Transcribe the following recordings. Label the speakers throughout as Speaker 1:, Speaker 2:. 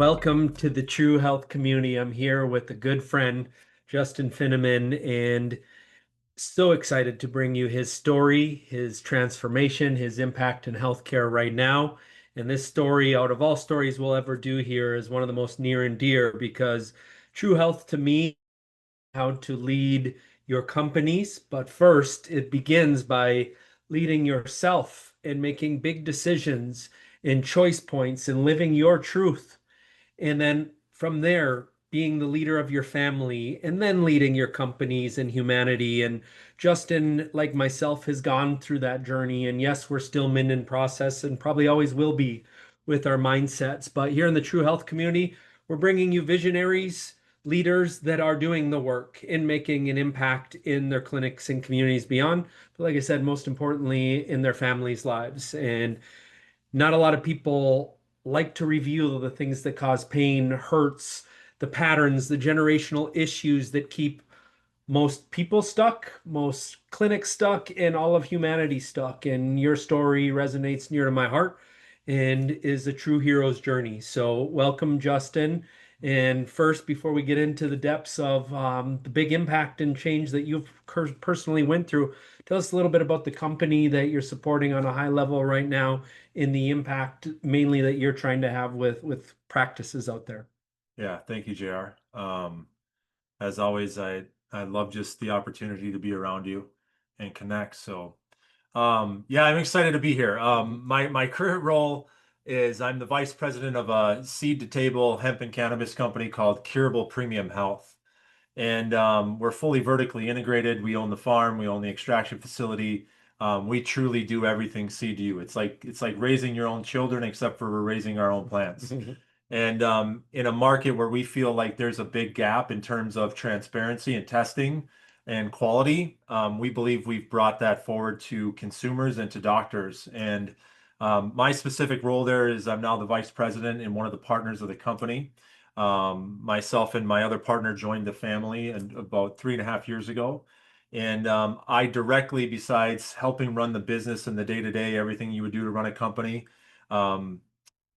Speaker 1: Welcome to the True Health Community. I'm here with a good friend, Justin Finaman, and so excited to bring you his story, his transformation, his impact in healthcare right now. And this story, out of all stories we'll ever do here, is one of the most near and dear because true health to me, how to lead your companies. But first, it begins by leading yourself and making big decisions and choice points and living your truth. And then from there, being the leader of your family and then leading your companies and humanity. And Justin, like myself, has gone through that journey. And yes, we're still in process and probably always will be with our mindsets. But here in the True Health community, we're bringing you visionaries, leaders that are doing the work and making an impact in their clinics and communities beyond. But like I said, most importantly, in their families' lives. And not a lot of people like to reveal the things that cause pain, hurts, the patterns, the generational issues that keep most people stuck, most clinics stuck, and all of humanity stuck. And your story resonates near to my heart and is a true hero's journey. So, welcome, Justin. And first, before we get into the depths of the big impact and change that you've personally went through, tell us a little bit about the company that you're supporting on a high level right now in the impact mainly that you're trying to have with practices out there.
Speaker 2: Yeah, thank you, JR. As always, I love just the opportunity to be around you and connect. So, yeah, I'm excited to be here. My current role is I'm the vice president of a seed to table hemp and cannabis company called Kuribl Premium Health, and we're fully vertically integrated. We own the farm, we own the extraction facility. We truly do everything seed to you. It's like raising your own children, except for we're raising our own plants. And in a market where we feel like there's a big gap in terms of transparency and testing and quality, we believe we've brought that forward to consumers and to doctors. And my specific role there is I'm now the vice president and one of the partners of the company. Myself and my other partner joined the family about 3.5 years ago. And I directly, besides helping run the business and the day-to-day, everything you would do to run a company, um,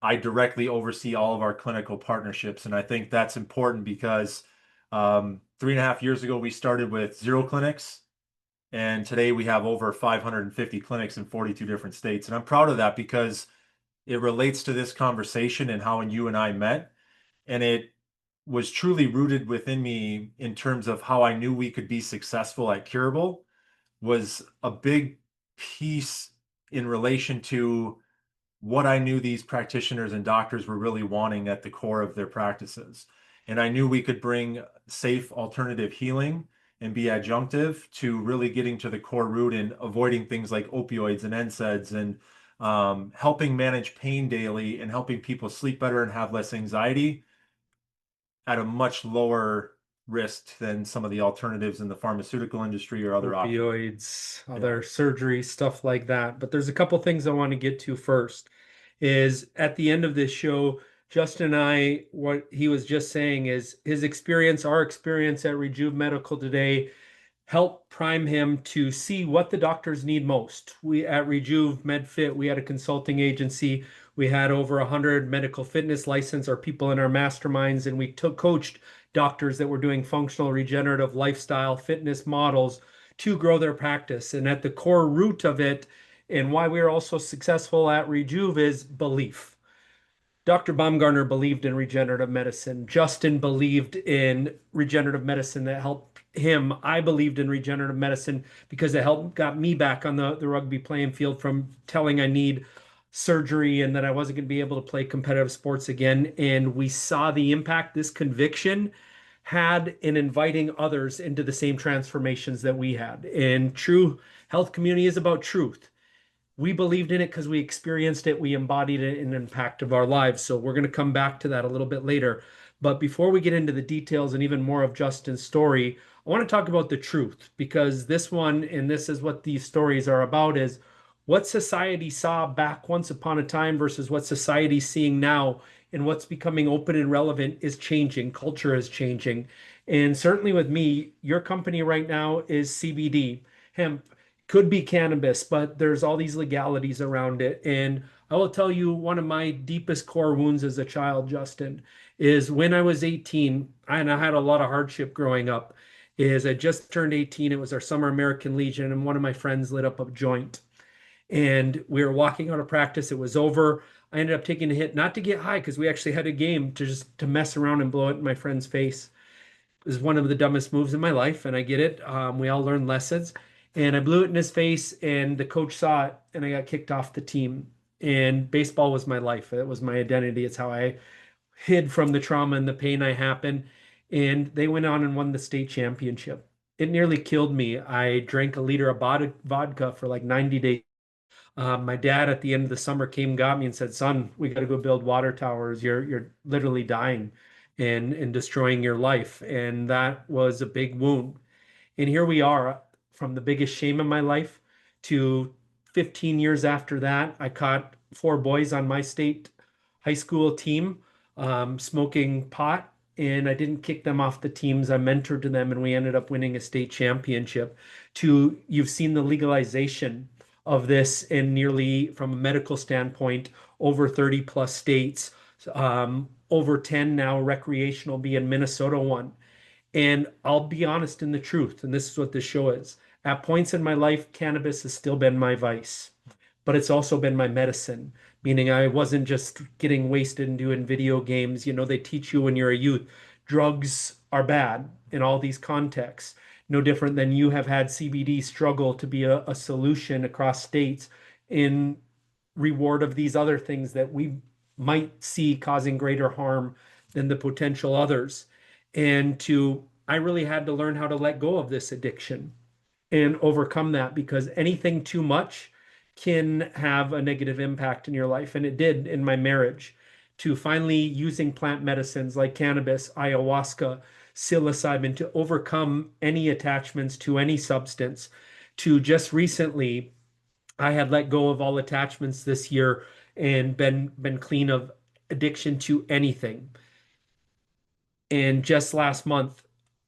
Speaker 2: I directly oversee all of our clinical partnerships. And I think that's important because 3.5 years ago, we started with 0 clinics. And today we have over 550 clinics in 42 different states. And I'm proud of that because it relates to this conversation and how you and I met. And it was truly rooted within me in terms of how I knew we could be successful at Curable was a big piece in relation to what I knew these practitioners and doctors were really wanting at the core of their practices. And I knew we could bring safe alternative healing and be adjunctive to really getting to the core root and avoiding things like opioids and NSAIDs and helping manage pain daily and helping people sleep better and have less anxiety at a much lower risk than some of the alternatives in the pharmaceutical industry or other options.
Speaker 1: Opioids,
Speaker 2: Yeah.
Speaker 1: other surgery, stuff like that. But there's a couple things I want to get to first. Is at the end of this show, Justin and I, what he was just saying is his experience, our experience at Rejuve Medical today help prime him to see what the doctors need most. We at Rejuve MedFit, we had a consulting agency. We had over 100 medical fitness license or people in our masterminds, and we took coached doctors that were doing functional regenerative lifestyle fitness models to grow their practice. And at the core root of it, and why we are also successful at Rejuve is belief. Dr. Baumgartner believed in regenerative medicine. Justin believed in regenerative medicine that helped him. I believed in regenerative medicine because it helped got me back on the rugby playing field from telling I need surgery and that I wasn't going to be able to play competitive sports again. And we saw the impact this conviction had in inviting others into the same transformations that we had. And true health community is about truth. We believed in it because we experienced it, we embodied it in the impact of our lives. So we're going to come back to that a little bit later. But before we get into the details and even more of Justin's story, I want to talk about the truth because this one, and this is what these stories are about, is what society saw back once upon a time versus what society's seeing now. And what's becoming open and relevant is changing. Culture is changing. And certainly with me, your company right now is CBD, hemp, could be cannabis, but there's all these legalities around it. And I will tell you one of my deepest core wounds as a child, Justin, is when I was 18, and I had a lot of hardship growing up, is I just turned 18. It was our summer American Legion, and one of my friends lit up a joint. And we were walking out of practice. It was over. I ended up taking a hit, not to get high, because we actually had a game to just to mess around and blow it in my friend's face. It was one of the dumbest moves in my life, and I get it. We all learn lessons. And I blew it in his face, and the coach saw it, and I got kicked off the team. And baseball was my life. It was my identity. It's how I hid from the trauma and the pain I happened. And they went on and won the state championship. It nearly killed me. I drank a liter of vodka for like 90 days. My dad at the end of the summer came, got me and said, "Son, we got to go build water towers. You're literally dying and destroying your life." And that was a big wound. And here we are from the biggest shame in my life to 15 years after that. I caught four boys on my state high school team smoking pot, and I didn't kick them off the teams. I mentored them, and we ended up winning a state championship. To you've seen the legalization of this in nearly, from a medical standpoint, over 30 plus states, over 10 now recreational, being Minnesota one. And I'll be honest in the truth, and this is what this show is. At points in my life, cannabis has still been my vice, but it's also been my medicine, meaning I wasn't just getting wasted and doing video games. You know, they teach you when you're a youth, drugs are bad in all these contexts. No different than you have had CBD struggle to be a solution across states in reward of these other things that we might see causing greater harm than the potential others. I really had to learn how to let go of this addiction and overcome that, because anything too much can have a negative impact in your life. And it did in my marriage. To finally using plant medicines like cannabis, ayahuasca, psilocybin to overcome any attachments to any substance. To just recently, I had let go of all attachments this year and been clean of addiction to anything. And just last month,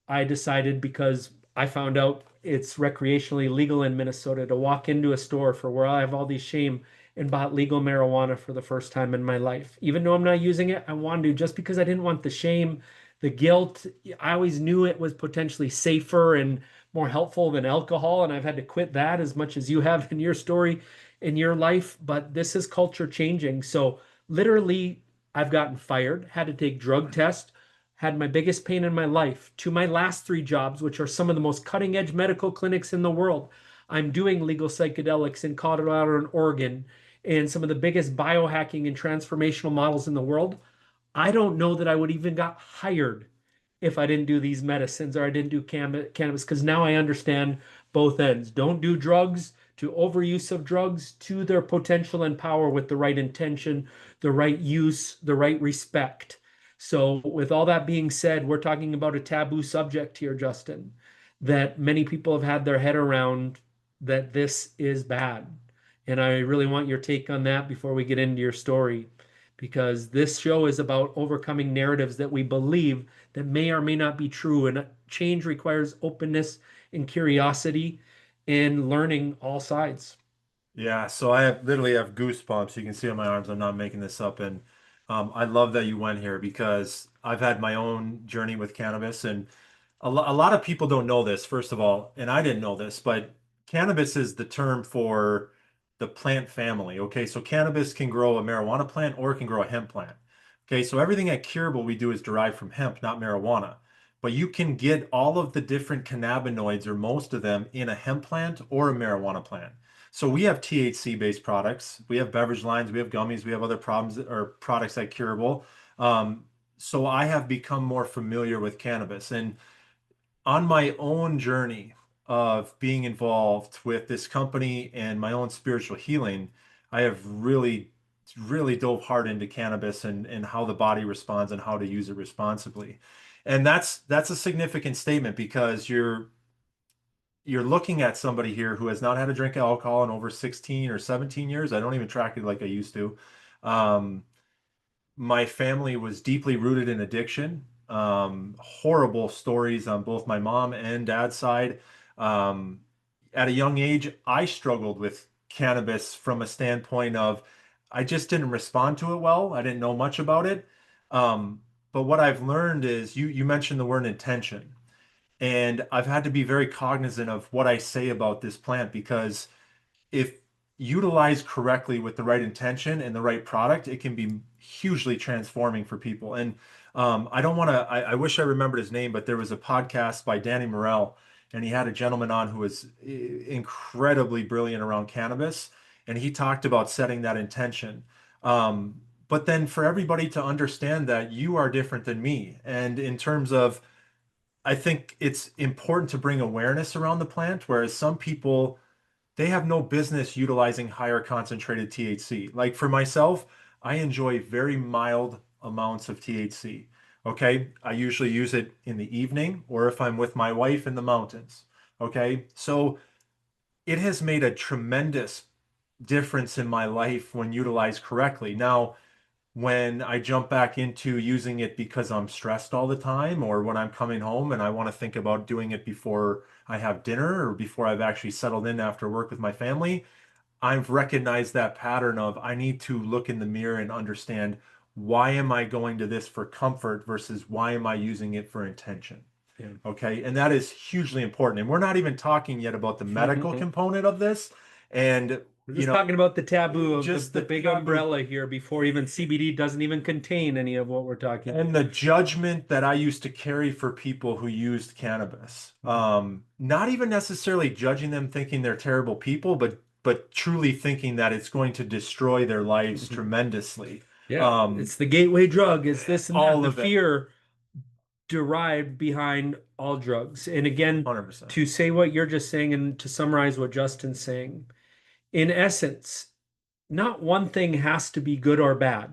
Speaker 1: I decided, because I found out it's recreationally legal in Minnesota, to walk into a store for where I have all these shame and bought legal marijuana for the first time in my life. Even though I'm not using it, I wanted to, just because I didn't want the shame, the guilt. I always knew it was potentially safer and more helpful than alcohol, and I've had to quit that as much as you have in your story in your life. But this is culture changing. So literally, I've gotten fired, had to take drug tests, had my biggest pain in my life, to my last three jobs, which are some of the most cutting edge medical clinics in the world. I'm doing legal psychedelics in Colorado and Oregon and some of the biggest biohacking and transformational models in the world. I don't know that I would even got hired if I didn't do these medicines or I didn't do cannabis, because now I understand both ends. Don't do drugs to overuse of drugs, to their potential and power with the right intention, the right use, the right respect. So, with all that being said, we're talking about a taboo subject here, Justin, that many people have had their head around, that this is bad. And I really want your take on that before we get into your story, because this show is about overcoming narratives that we believe that may or may not be true. And change requires openness and curiosity and learning all sides.
Speaker 2: Yeah, so literally have goosebumps. You can see on my arms, I'm not making this up. And I love that you went here because I've had my own journey with cannabis, and a lot of people don't know this, first of all, and I didn't know this, but cannabis is the term for the plant family. Okay, so cannabis can grow a marijuana plant or it can grow a hemp plant. Okay, so everything at Kuribl we do is derived from hemp, not marijuana. But you can get all of the different cannabinoids, or most of them, in a hemp plant or a marijuana plant. So we have THC-based products, we have beverage lines, we have gummies, we have other problems or products like Curable. So I have become more familiar with cannabis, and on my own journey of being involved with this company and my own spiritual healing, I have really dove hard into cannabis and how the body responds and how to use it responsibly. And that's a significant statement because you're looking at somebody here who has not had a drink of alcohol in over 16 or 17 years. I don't even track it like I used to. Um, my family was deeply rooted in addiction. Horrible stories on both my mom and dad's side. Um, at a young age, I struggled with cannabis from a standpoint of I just didn't respond to it well. I didn't know much about it. But what I've learned is you mentioned the word intention. And I've had to be very cognizant of what I say about this plant because if utilized correctly with the right intention and the right product, it can be hugely transforming for people. And I don't want to, I wish I remembered his name, but there was a podcast by Danny Morell, and he had a gentleman on who was incredibly brilliant around cannabis. And he talked about setting that intention. But then for everybody to understand that you are different than me. And in terms of, I think it's important to bring awareness around the plant, whereas some people, they have no business utilizing higher concentrated THC. Like for myself, I enjoy very mild amounts of THC. Okay. I usually use it in the evening or if I'm with my wife in the mountains. Okay. So it has made a tremendous difference in my life when utilized correctly. Now, when I jump back into using it because I'm stressed all the time, or when I'm coming home and I want to think about doing it before I have dinner or before I've actually settled in after work with my family, I've recognized that pattern of I need to look in the mirror and understand why am I going to this for comfort versus why am I using it for intention?
Speaker 1: Yeah.
Speaker 2: Okay. And that is hugely important. And we're not even talking yet about the medical component of this. And,
Speaker 1: We're
Speaker 2: you
Speaker 1: just
Speaker 2: know,
Speaker 1: talking about the taboo of
Speaker 2: just
Speaker 1: the
Speaker 2: the
Speaker 1: big
Speaker 2: taboo
Speaker 1: umbrella here before even CBD doesn't even contain any of what we're talking
Speaker 2: and the judgment that I used to carry for people who used cannabis. Not even necessarily judging them thinking they're terrible people, but truly thinking that it's going to destroy their lives
Speaker 1: about.
Speaker 2: tremendously.
Speaker 1: Yeah,
Speaker 2: Um,
Speaker 1: it's the gateway drug, it's this and that,
Speaker 2: all
Speaker 1: the
Speaker 2: of it,
Speaker 1: fear derived behind all drugs. And again,
Speaker 2: 100%.
Speaker 1: to say what you're just saying and to summarize what Justin's saying, in essence, not one thing has to be good or bad.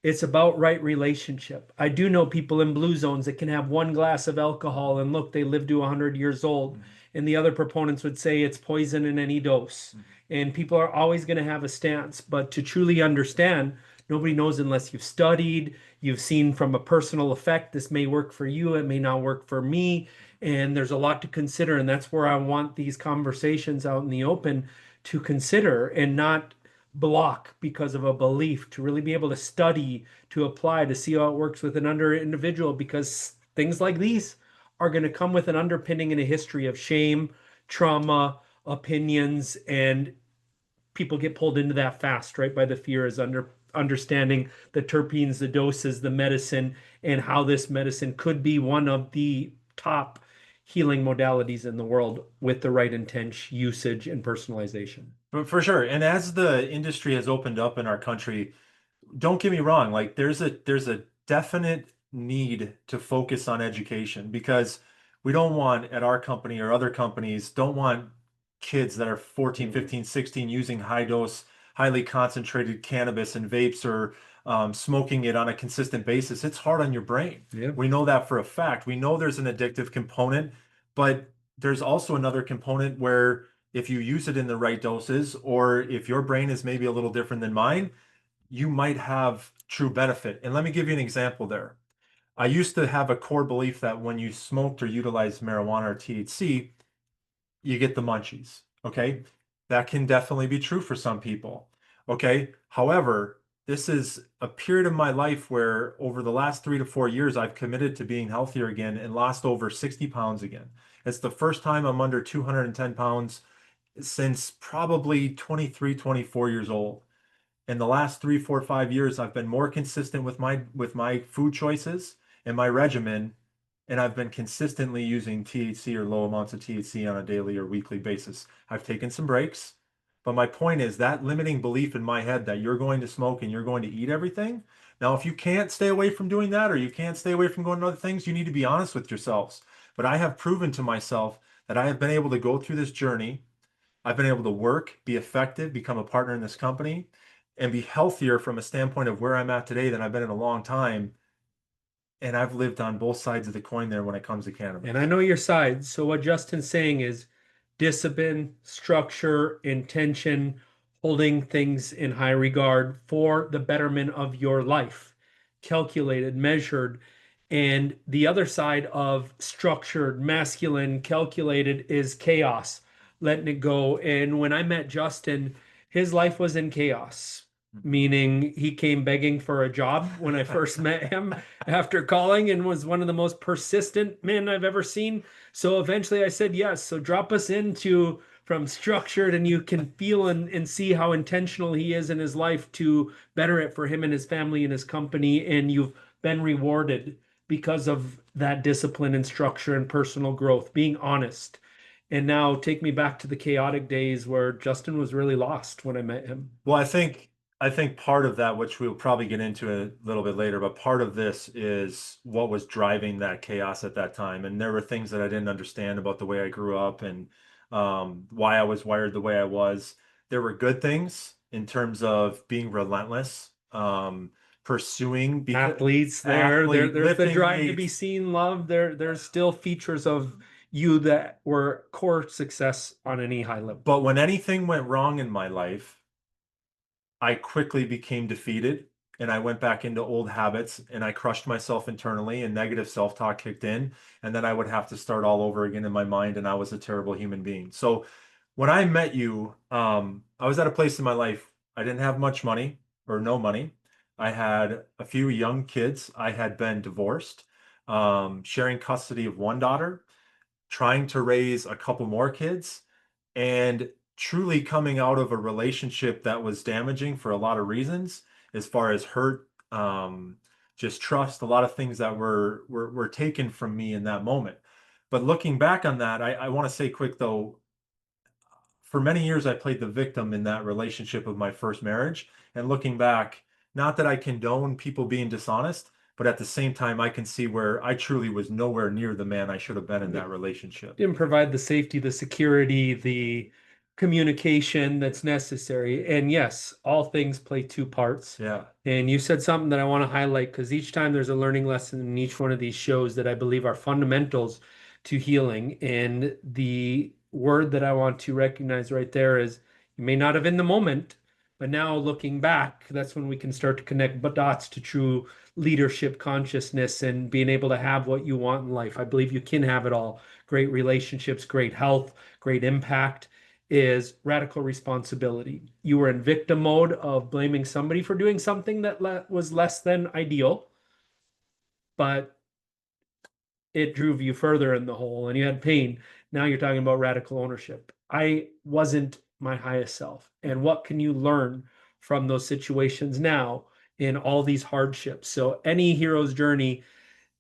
Speaker 1: It's about right relationship. I do know people in blue zones that can have one glass of alcohol and look, they live to 100 years old.
Speaker 2: Mhm.
Speaker 1: And the other proponents would say it's poison in any dose.
Speaker 2: Mhm.
Speaker 1: And people are always going to have a stance. But to truly understand, nobody knows unless you've studied, you've seen from a personal effect, this may work for you, it may not work for me. And there's a lot to consider. And that's where I want these conversations out in the open to consider and not block because of a belief, to really be able to study, to apply, to see how it works with an under individual, because things like these are going to come with an underpinning and a history of shame, trauma, opinions, and people get pulled into that fast, right? By the fear is understanding the terpenes, the doses, the medicine, and how this medicine could be one of the top healing modalities in the world with the right intention, usage, and personalization.
Speaker 2: But for sure. And as the industry has opened up in our country, don't get me wrong, like there's a definite need to focus on education because we don't want at our company or other companies don't want kids that are 14,
Speaker 1: Mhm.
Speaker 2: 15, 16 using high dose, highly concentrated cannabis and vapes or smoking it on a consistent basis. It's hard on your brain.
Speaker 1: Yeah.
Speaker 2: We know that for a fact. We know there's an addictive component, but there's also another component where if you use it in the right doses, or if your brain is maybe a little different than mine, you might have true benefit. And let me give you an example there. I used to have a core belief that when you smoked or utilized marijuana or THC, you get the munchies. Okay. That can definitely be true for some people. Okay. However, this is a period of my life where over the last 3 to 4 years, I've committed to being healthier again and lost over 60 pounds again. It's the first time I'm under 210 pounds since probably 23, 24 years old. In the last 3, 4, 5 years, I've been more consistent with my food choices and my regimen, and I've been consistently using THC or low amounts of THC on a daily or weekly basis. I've taken some breaks, but my point is that limiting belief in my head that you're going to smoke and you're going to eat everything. Now, if you can't stay away from doing that or you can't stay away from going to other things, you need to be honest with yourselves. But I have proven to myself that I have been able to go through this journey. I've been able to work, be effective, become a partner in this company, and be healthier from a standpoint of where I'm at today than I've been in a long time. And I've lived on both sides of the coin there when it comes to
Speaker 1: And I
Speaker 2: cannabis.
Speaker 1: know your side. So what Justin's saying is discipline, structure, intention, holding things in high regard for the betterment of your life, calculated, measured. And the other side of structured, masculine, calculated is chaos, letting it go. And when I met Justin, his life was in chaos. meaning he came begging for a job when I first met him after calling and was one of the most persistent men I've ever seen. So eventually I said yes. So drop us into from structured, and you can feel and see how intentional he is in his life to better it for him and his family and his company. And you've been rewarded because of that discipline and structure and personal growth, being honest. And now take me back to the chaotic days where Justin was really lost when I met him.
Speaker 2: Well, I think part of that, which we'll probably get into a little bit later, but part of this is what was driving that chaos at that time. And there were things that I didn't understand about the way I grew up and why I was wired the way I was. There were good things in terms of being relentless, pursuing because
Speaker 1: Athletes
Speaker 2: athlete,
Speaker 1: there's the
Speaker 2: lifting
Speaker 1: drive to be
Speaker 2: weights.
Speaker 1: seen, loved. There's still features of you that were core success on any high level.
Speaker 2: But when anything went wrong in my life, I quickly became defeated and I went back into old habits and I crushed myself internally and negative self-talk kicked in. And then I would have to start all over again in my mind and I was a terrible human being. So when I met you, I was at a place in my life, I didn't have much money or no money. I had a few young kids. I had been divorced, sharing custody of one daughter, trying to raise a couple more kids and truly coming out of a relationship that was damaging for a lot of reasons, as far as hurt, just trust, a lot of things that were taken from me in that moment. But looking back on that, I want to say quick though, for many years I played the victim in that relationship of my first marriage. And looking back, not that I condone people being dishonest, but at the same time, I can see where I truly was nowhere near the man I should have been in that relationship.
Speaker 1: Didn't provide the safety, the security, the communication that's necessary. And yes, all things play two parts.
Speaker 2: Yeah.
Speaker 1: And you said something that I want to highlight because each time there's a learning lesson in each one of these shows that I believe are fundamentals to healing. And the word that I want to recognize right there is you may not have in the moment, but now looking back, that's when we can start to connect dots to true leadership consciousness and being able to have what you want in life. I believe you can have it all: great relationships, great health, great impact. Is radical responsibility. You were in victim mode of blaming somebody for doing something that was less than ideal, but it drove you further in the hole and you had pain. Now you're talking about radical ownership. I wasn't my highest self. And what can you learn from those situations now in all these hardships? So, any hero's journey,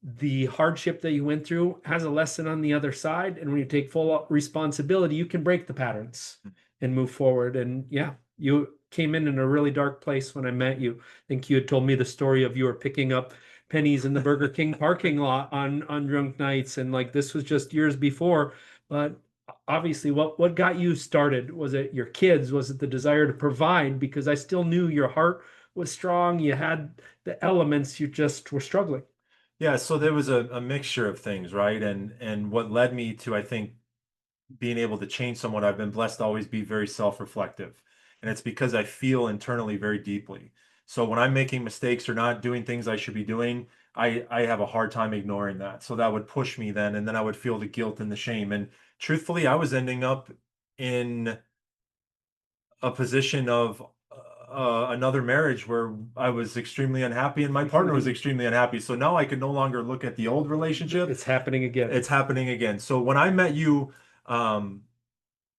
Speaker 1: the hardship that you went through has a lesson on the other side. And when you take full responsibility, you can break the patterns and move forward. And yeah, you came in a really dark place when I met you. I think you had told me the story of you were picking up pennies in the Burger King parking lot on drunk nights. And like this was just years before. But obviously, what got you started? Was it your kids? Was it the desire to provide? Because I still knew your heart was strong. You had the elements, you just were struggling.
Speaker 2: Yeah, so there was a mixture of things, right? And what led me to, I think, being able to change someone, I've been blessed to always be very self-reflective. And it's because I feel internally very deeply. So when I'm making mistakes or not doing things I should be doing, I have a hard time ignoring that. So that would push me then, and then I would feel the guilt and the shame. And truthfully, I was ending up in a position of another marriage where I was extremely unhappy and my partner was extremely unhappy. So now I could no longer look at the old relationship.
Speaker 1: It's happening again.
Speaker 2: It's happening again. So when I met you, um,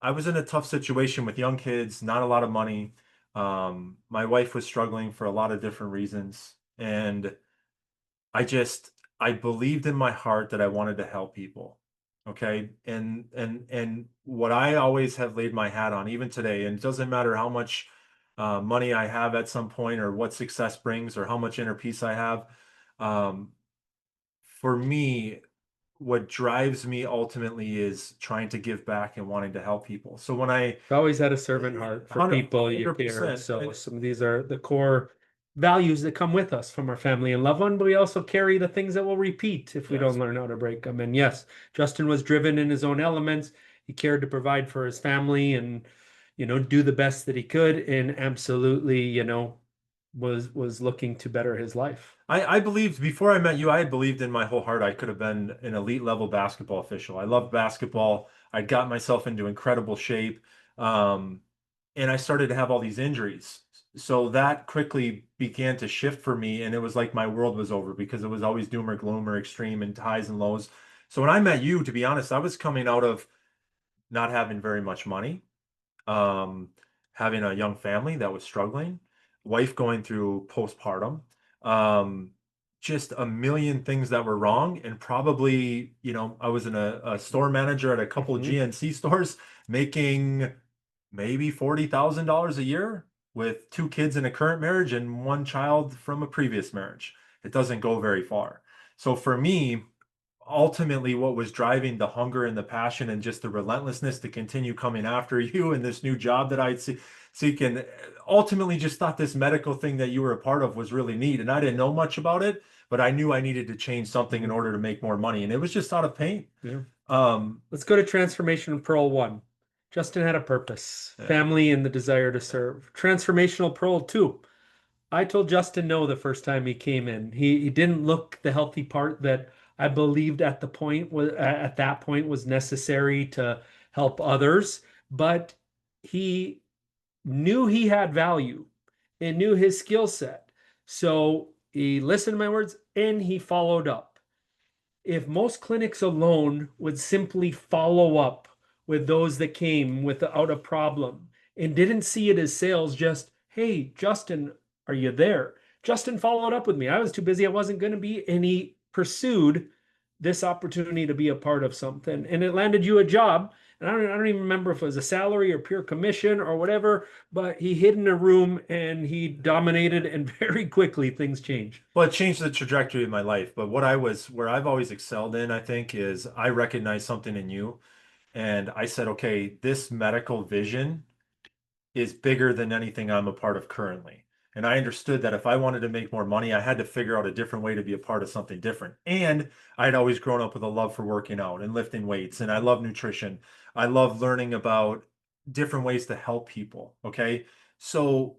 Speaker 2: I was in a tough situation with young kids, not a lot of money. My wife was struggling for a lot of different reasons. And I just I believed in my heart that I wanted to help people. Okay. And what I always have laid my hat on, even today, and it doesn't matter how much money I have at some point or what success brings or how much inner peace I have. Um, for me, what drives me ultimately is trying to give back and wanting to help people. So when I
Speaker 1: I've always had a servant heart for people you care.
Speaker 2: 100%,
Speaker 1: So some of these are the core values that come with us from our family and loved one, but we also carry the things that will repeat if we don't
Speaker 2: yes.
Speaker 1: learn how to break them. And yes, Justin was driven in his own elements. He cared to provide for his family and, do the best that he could and absolutely, was looking to better his life.
Speaker 2: I believed before I met you, I had believed in my whole heart I could have been an elite level basketball official. I loved basketball. I'd got myself into incredible shape. And I started to have all these injuries. So that quickly began to shift for me, and it was like my world was over because it was always doom or gloom or extreme and highs and lows. So when I met you, to be honest, I was coming out of not having very much money, um, having a young family that was struggling, wife going through postpartum, um, just a million things that were wrong. And probably, I was a store manager at a couple of
Speaker 1: Mhm.
Speaker 2: GNC stores making maybe $40,000 a year with two kids in a current marriage and one child from a previous marriage. It doesn't go very far. So for me, ultimately what was driving the hunger and the passion and just the relentlessness to continue coming after you and this new job that seek, and ultimately just thought this medical thing that you were a part of was really neat. And I didn't know much about it, but I knew I needed to change something in
Speaker 1: Mhm.
Speaker 2: order to make more money. And it was just out of pain.
Speaker 1: Yeah.
Speaker 2: Um,
Speaker 1: Let's go to Transformation Pearl 1. Justin had a purpose,
Speaker 2: yeah.
Speaker 1: family, and the desire to serve. Transformational Pearl 2. I told Justin no the first time he came in. He didn't look the healthy part that I believed at that point was necessary to help others, but he knew he had value and knew his skill set. So he listened to my words and he followed up. If most clinics alone would simply follow up with those that came without a problem and didn't see it as sales, just, hey, Justin, are you there? Justin followed up with me. I was too busy. I wasn't going to be. And he pursued this opportunity to be a part of something. And it landed you a job. And I don't even remember if it was a salary or pure commission or whatever, but he hid in a room and he dominated, and very quickly things changed.
Speaker 2: Well, it changed the trajectory of my life. But where I've always excelled in, I think, is I recognized something in you. And I said, okay, this medical vision is bigger than anything I'm a part of currently. And I understood that if I wanted to make more money, I had to figure out a different way to be a part of something different. And I'd always grown up with a love for working out and lifting weights, and I love nutrition. I love learning about different ways to help people. Okay. So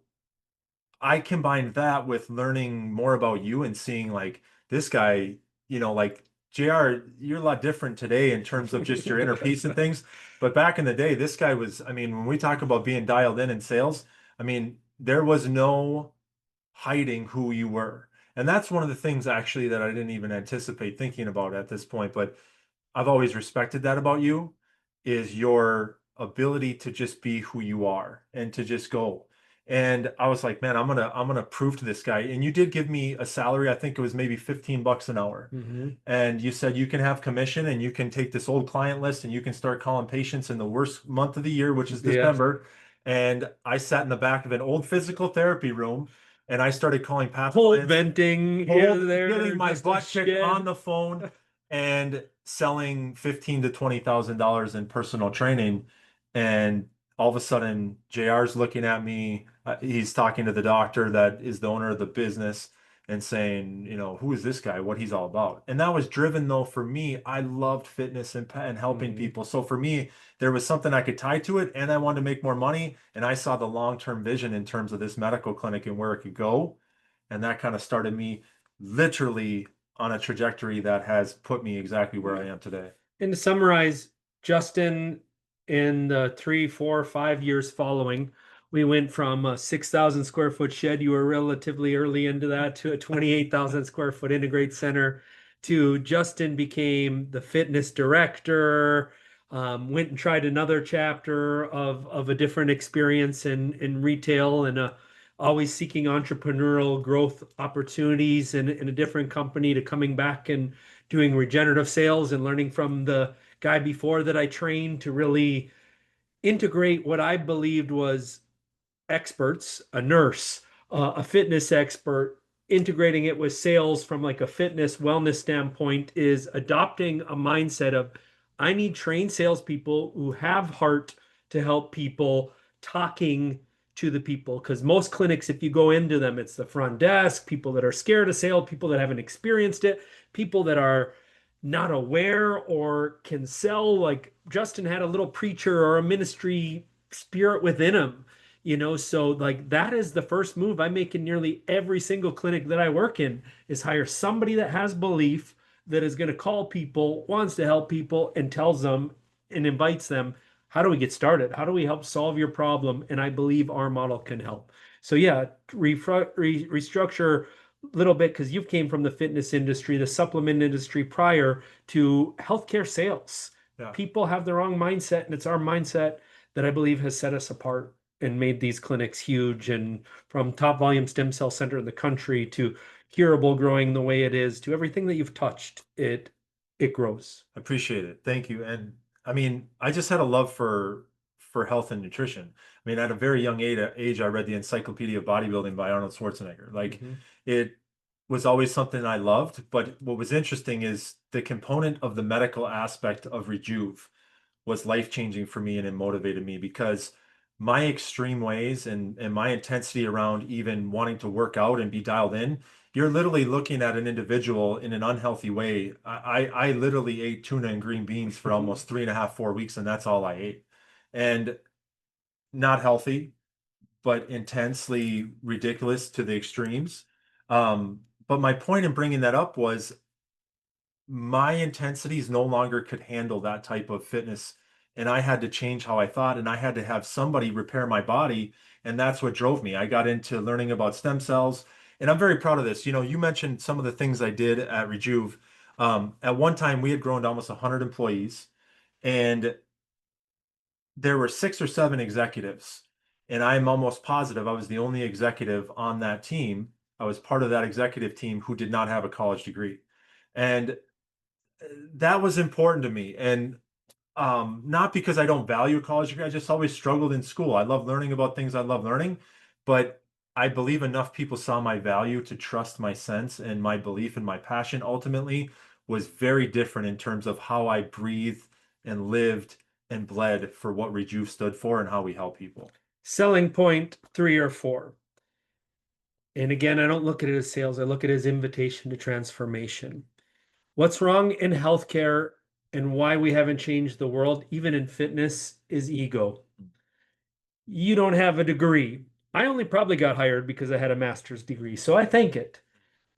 Speaker 2: I combined that with learning more about you and seeing like this guy, like JR, you're a lot different today in terms of just your inner peace and things. But back in the day, this guy was, I mean, when we talk about being dialed in sales, I mean, there was no hiding who you were. And that's one of the things actually that I didn't even anticipate thinking about at this point. But I've always respected that about you is your ability to just be who you are and to just go. And I was like, man, I'm gonna prove to this guy. And you did give me a salary. I think it was maybe $15 an hour.
Speaker 1: Mhm.
Speaker 2: And you said you can have commission and you can take this old client list and you can start calling patients in the worst month of the year, which is
Speaker 1: Yeah.
Speaker 2: December. And I sat in the back of an old physical therapy room and I started calling past
Speaker 1: Whole
Speaker 2: clients,
Speaker 1: venting here,
Speaker 2: hold, getting
Speaker 1: there,
Speaker 2: my
Speaker 1: just a
Speaker 2: butt kicked on
Speaker 1: shed.
Speaker 2: the phone and selling 15 to $20,000 in personal training. And all of a sudden, JR's looking at me. He's talking to the doctor that is the owner of the business and saying, who is this guy? What he's all about. And that was driven though for me. I loved fitness and helping
Speaker 1: Mhm.
Speaker 2: people. So for me, there was something I could tie to it, and I wanted to make more money. And I saw the long-term vision in terms of this medical clinic and where it could go. And that kind of started me literally on a trajectory that has put me exactly where I am today.
Speaker 1: And to summarize, Justin, in the 3, 4, 5 years following, we went from a 6,000 square foot shed, you were relatively early into that, to a 28,000 square foot integrate center, to Justin became the fitness director, went and tried another chapter of a different experience in retail, and always seeking entrepreneurial growth opportunities in a different company, to coming back and doing regenerative sales and learning from the guy before that I trained to really integrate what I believed was experts, a nurse, a fitness expert, integrating it with sales from like a fitness wellness standpoint is adopting a mindset of I need trained salespeople who have heart to help people, talking to the people. Because most clinics, if you go into them, it's the front desk, people that are scared of sales, people that haven't experienced it, people that are not aware or can sell. Like Justin had a little preacher or a ministry spirit within him, so like that is the first move I make in nearly every single clinic that I work in, is hire somebody that has belief, that is going to call people, wants to help people, and tells them and invites them, how do we get started? How do we help solve your problem? And I believe our model can help. So yeah, restructure a little bit because you came from the fitness industry, the supplement industry prior to healthcare sales.
Speaker 2: Yeah.
Speaker 1: People have the wrong mindset, and it's our mindset that I believe has set us apart and made these clinics huge. And from top volume stem cell center in the country to curable growing the way it is to everything that you've touched, it grows.
Speaker 2: Appreciate it. Thank you. And I mean, I just had a love for health and nutrition. I mean, at a very young age, I read the Encyclopedia of Bodybuilding by Arnold Schwarzenegger. Like
Speaker 1: Mhm.
Speaker 2: it was always something I loved. But what was interesting is the component of the medical aspect of Rejuve was life-changing for me and it motivated me because my extreme ways and my intensity around even wanting to work out and be dialed in, you're literally looking at an individual in an unhealthy way. I literally ate tuna and green beans for almost 3.5, 4 weeks, and that's all I ate. And not healthy, but intensely ridiculous to the extremes. But my point in bringing that up was my intensities no longer could handle that type of fitness. And I had to change how I thought, and I had to have somebody repair my body. And that's what drove me. I got into learning about stem cells, and I'm very proud of this. You know, you mentioned some of the things I did at Rejuve. At one time, we had grown to almost 100 employees, and there were 6 or 7 executives. And I'm almost positive I was the only executive on that team. I was part of that executive team who did not have a college degree. And that was important to me. And not because I don't value a college degree, I just always struggled in school. I love learning about things I love learning, but I believe enough people saw my value to trust my sense, and my belief and my passion ultimately was very different in terms of how I breathed and lived and bled for what Rejuve stood for and how we help people.
Speaker 1: Selling point 3 or 4. And again, I don't look at it as sales, I look at it as invitation to transformation. What's wrong in healthcare and why we haven't changed the world, even in fitness, is ego. You don't have a degree. I only probably got hired because I had a master's degree, so I thank it.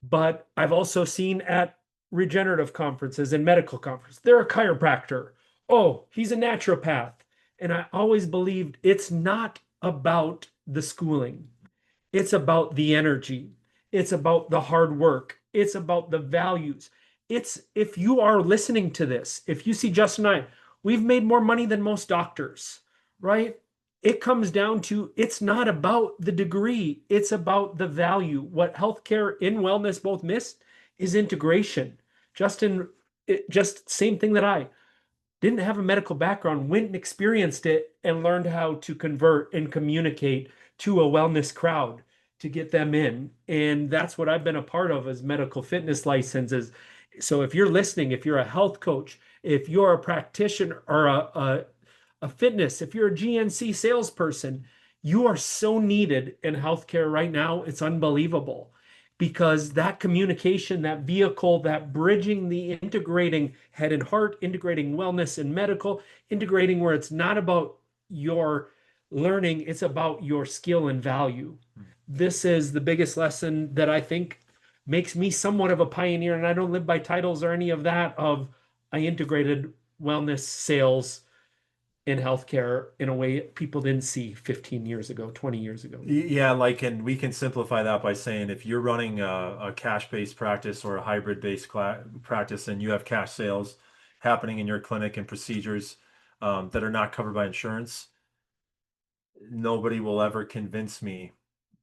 Speaker 1: But I've also seen at regenerative conferences and medical conferences, they're a chiropractor. Oh, he's a naturopath. And I always believed it's not about the schooling. It's about the energy. It's about the hard work. It's about the values. It's if you are listening to this, if you see Justin and I, we've made more money than most doctors, right? It comes down to it's not about the degree, it's about the value. What healthcare in wellness both missed is integration. Justin, just same thing that I didn't have a medical background, went and experienced it and learned how to convert and communicate to a wellness crowd to get them in. And that's what I've been a part of as medical fitness licenses. So if you're listening, if you're a health coach, if you're a practitioner or a fitness, if you're a GNC salesperson, you are so needed in healthcare right now. It's unbelievable because that communication, that vehicle, that bridging the integrating head and heart, integrating wellness and medical, integrating where it's not about your learning, it's about your skill and value. This is the biggest lesson that I think makes me somewhat of a pioneer. And I don't live by titles or any of that of I integrated wellness sales in healthcare in a way people didn't see 15 years ago, 20 years ago.
Speaker 2: Yeah, like, and we can simplify that by saying if you're running a cash-based practice or a hybrid-based practice and you have cash sales happening in your clinic and procedures that are not covered by insurance, nobody will ever convince me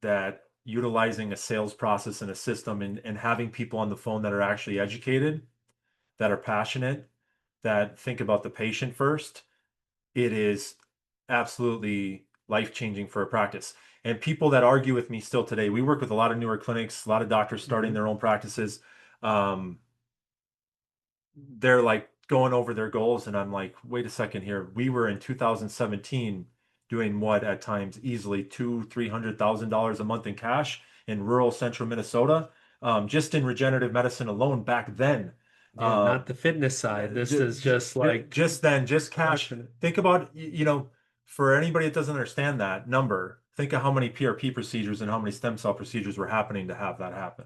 Speaker 2: that utilizing a sales process and a system and having people on the phone that are actually educated, that are passionate, that think about the patient first, it is absolutely life-changing for a practice. And people that argue with me still today, we work with a lot of newer clinics, a lot of doctors starting their own practices. Um, they're like going over their goals, and I'm like, wait a second here. We were in 2017 doing what at times easily $300,000 a month in cash in rural central Minnesota, just in regenerative medicine alone back then.
Speaker 1: Yeah, not the fitness side. This is just like
Speaker 2: Just then, just cash.
Speaker 1: passionate.
Speaker 2: Think about, for anybody that doesn't understand that number, think of how many PRP procedures and how many stem cell procedures were happening to have that happen.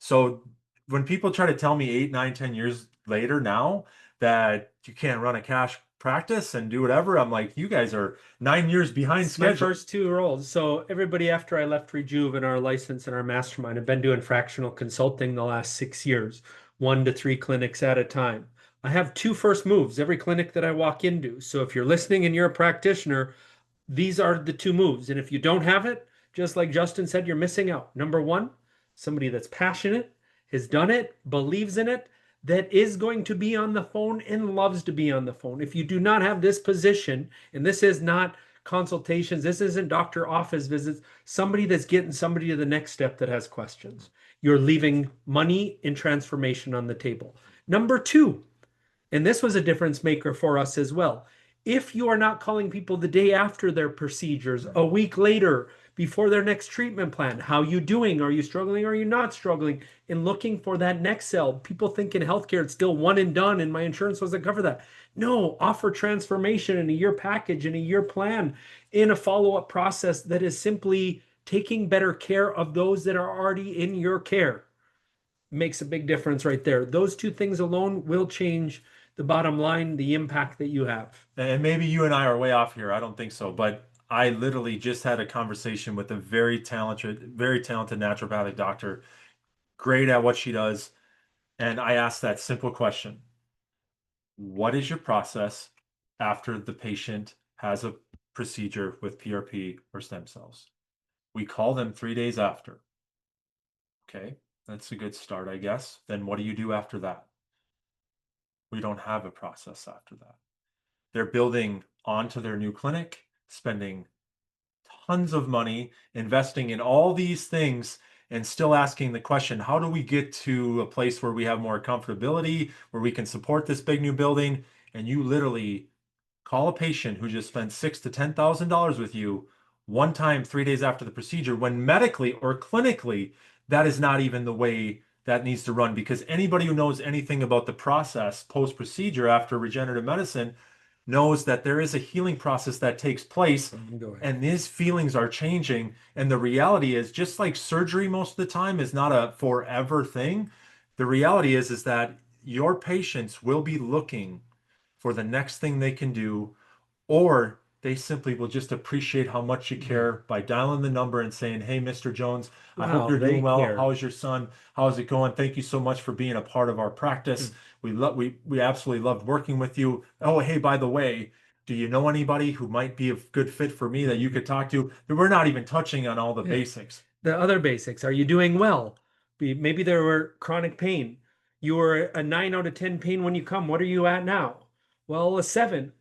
Speaker 2: So when people try to tell me 8, 9, 10 years later now that you can't run a cash practice and do whatever. I'm like, you guys are 9 years behind
Speaker 1: It's my
Speaker 2: schedule.
Speaker 1: first two roles. So everybody after I left Rejuve and our license and our mastermind, I've been doing fractional consulting the last 6 years, 1 to 3 clinics at a time. I have two first moves every clinic that I walk into. So if you're listening and you're a practitioner, these are the two moves. And if you don't have it, just like Justin said, you're missing out. Number one, somebody that's passionate, has done it, believes in it, that is going to be on the phone and loves to be on the phone. If you do not have this position, and this is not consultations, this isn't doctor office visits, somebody that's getting somebody to the next step that has questions, you're leaving money and transformation on the table. Number two, and this was a difference maker for us as well. If you are not calling people the day after their procedures, a week later, before their next treatment plan, how you doing? Are you struggling? Are you not struggling? And looking for that next sell. People think in healthcare it's still one and done, and my insurance doesn't cover that. No, offer transformation in a year package, in a year plan, in a follow-up process that is simply taking better care of those that are already in your care. Makes a big difference right there. Those two things alone will change the bottom line, the impact that you have.
Speaker 2: And maybe you and I are way off here. I don't think so, but I literally just had a conversation with a very talented naturopathic doctor, great at what she does. And I asked that simple question. What is your process after the patient has a procedure with PRP or stem cells? We call them 3 days after. Okay, that's a good start, I guess. Then what do you do after that? We don't have a process after that. They're building onto their new clinic, spending tons of money, investing in all these things, and still asking the question, how do we get to a place where we have more comfortability, where we can support this big new building? And you literally call a patient who just spent $6,000 to $10,000 with you one time 3 days after the procedure, when medically or clinically, that is not even the way that needs to run. Because anybody who knows anything about the process post-procedure after regenerative medicine knows that there is a healing process that takes place, and these feelings are changing. And the reality is, just like surgery most of the time is not a forever thing, the reality is that your patients will be looking for the next thing they can do, or they simply will just appreciate how much you care by dialing the number and saying, "Hey, Mr. Jones, I hope
Speaker 1: Wow,
Speaker 2: you're
Speaker 1: they
Speaker 2: doing well.
Speaker 1: care.
Speaker 2: How is your son? How's it going? Thank you so much for being a part of our practice. We absolutely loved working with you. Oh, hey, by the way, do you know anybody who might be a good fit for me that you could talk to?" We're not even touching on all the
Speaker 1: Yeah.
Speaker 2: basics.
Speaker 1: The other basics. Are you doing well? Maybe there were chronic pain. You were a 9 out of 10 pain when you come. What are you at now? Well, a 7.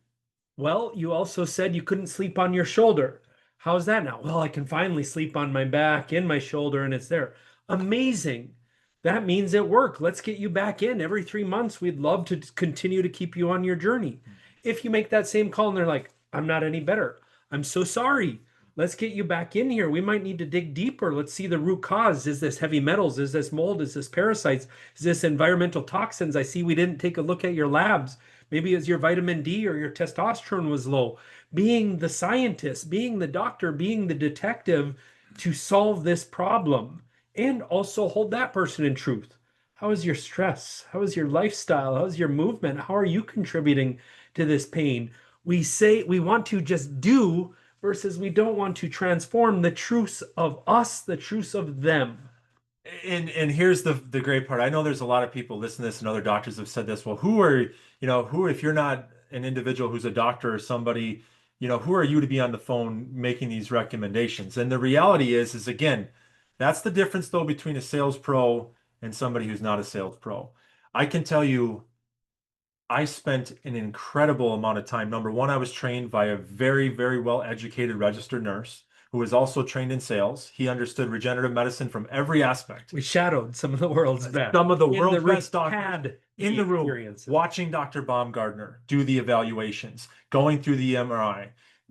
Speaker 1: Well, you also said you couldn't sleep on your shoulder. How's that now? Well, I can finally sleep on my back and my shoulder, and it's there. Amazing. That means it worked. Let's get you back in every 3 months. We'd love to continue to keep you on your journey. If you make that same call and they're like, I'm not any better, I'm so sorry. Let's get you back in here. We might need to dig deeper. Let's see the root cause. Is this heavy metals? Is this mold? Is this parasites? Is this environmental toxins? I see we didn't take a look at your labs. Maybe it's your vitamin D or your testosterone was low. Being the scientist, being the doctor, being the detective to solve this problem and also hold that person in truth. How is your stress? How is your lifestyle? How is your movement? How are you contributing to this pain? We say we want to just do versus we don't want to transform the truths of us, the truths of them.
Speaker 2: And here's the great part. I know there's a lot of people listening to this, and other doctors have said this. Well, who, if you're not an individual who's a doctor or somebody, who are you to be on the phone making these recommendations? And the reality is again, that's the difference though between a sales pro and somebody who's not a sales pro. I can tell you, I spent an incredible amount of time. Number one, I was trained by a very, very well-educated registered nurse who was also trained in sales. He understood regenerative medicine from every aspect.
Speaker 1: We shadowed some of the world's best.
Speaker 2: Some of the
Speaker 1: And
Speaker 2: world's
Speaker 1: the
Speaker 2: best doctors
Speaker 1: had
Speaker 2: in the room,
Speaker 1: experience.
Speaker 2: watching Dr. Baumgartner do the evaluations, going through the MRI,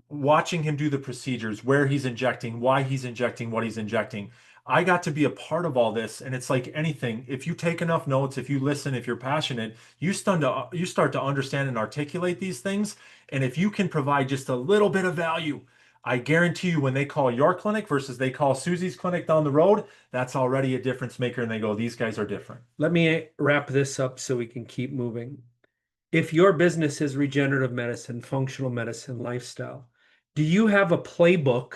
Speaker 2: watching him do the procedures, where he's injecting, why he's injecting, what he's injecting. I got to be a part of all this, and it's like anything. If you take enough notes, if you listen, if you're passionate, you start to understand and articulate these things. And if you can provide just a little bit of value, I guarantee you when they call your clinic versus they call Susie's clinic down the road, that's already a difference maker. And they go, these guys are different.
Speaker 1: Let me wrap this up so we can keep moving. If your business is regenerative medicine, functional medicine, lifestyle, do you have a playbook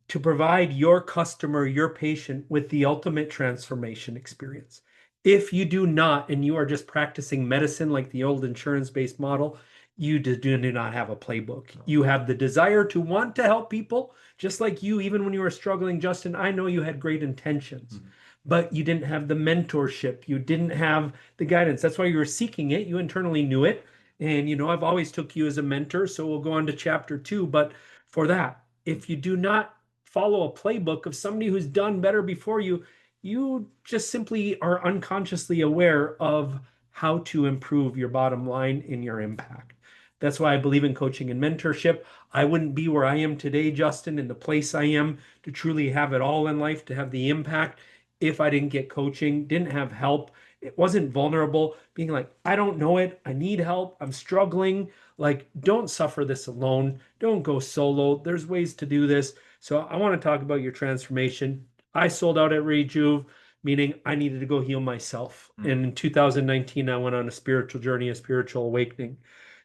Speaker 1: to provide your customer, your patient with the ultimate transformation experience? If you do not, and you are just practicing medicine like the old insurance-based model, you do not have a playbook. You have the desire to want to help people, just like you, even when you were struggling, Justin, I know you had great intentions, but you didn't have the mentorship. You didn't have the guidance. That's why you were seeking it. You internally knew it. And, I've always took you as a mentor. So we'll go on to chapter 2. But for that, if you do not follow a playbook of somebody who's done better before you, you just simply are unconsciously aware of how to improve your bottom line in your impact. That's why I believe in coaching and mentorship. I wouldn't be where I am today, Justin, in the place I am to truly have it all in life, to have the impact, if I didn't get coaching, didn't have help. It wasn't vulnerable, being like, I don't know it. I need help. I'm struggling. Like, don't suffer this alone. Don't go solo. There's ways to do this. So I want to talk about your transformation. I sold out at Rejuve, meaning I needed to go heal myself. And in 2019, I went on a spiritual journey, a spiritual awakening.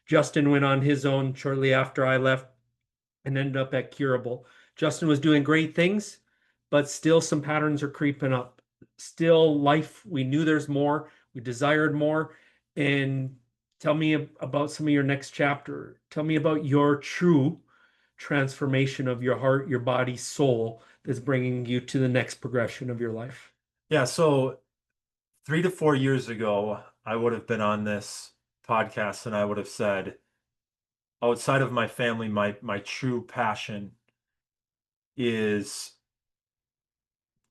Speaker 1: Justin went on his own shortly after I left and ended up at Curable. Justin was doing great things, but still some patterns are creeping up. Still life, we knew there's more, we desired more. And tell me about some of your next chapter. Tell me about your true transformation of your heart, your body, soul that's bringing you to the next progression of your life.
Speaker 2: Yeah, so 3 to 4 years ago, I would have been on this podcast and I would have said, outside of my family, my true passion is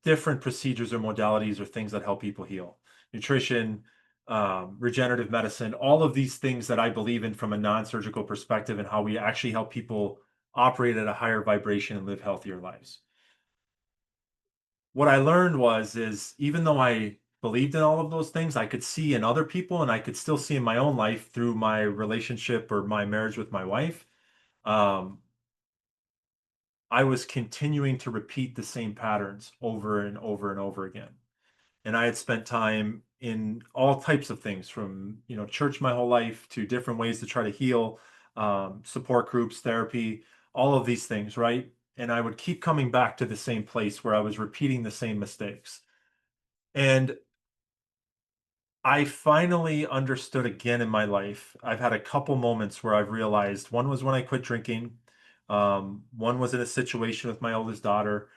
Speaker 2: different procedures or modalities or things that help people heal. Nutrition, regenerative medicine, all of these things that I believe in from a non-surgical perspective and how we actually help people operate at a higher vibration and live healthier lives. What I learned is even though I believed in all of those things, I could see in other people and I could still see in my own life through my relationship or my marriage with my wife. Um, I was continuing to repeat the same patterns over and over and over again. And I had spent time in all types of things from, church my whole life to different ways to try to heal, support groups, therapy, all of these things, right? And I would keep coming back to the same place where I was repeating the same mistakes. And I finally understood again in my life. I've had a couple moments where I've realized one was when I quit drinking. One was in a situation with my oldest daughter.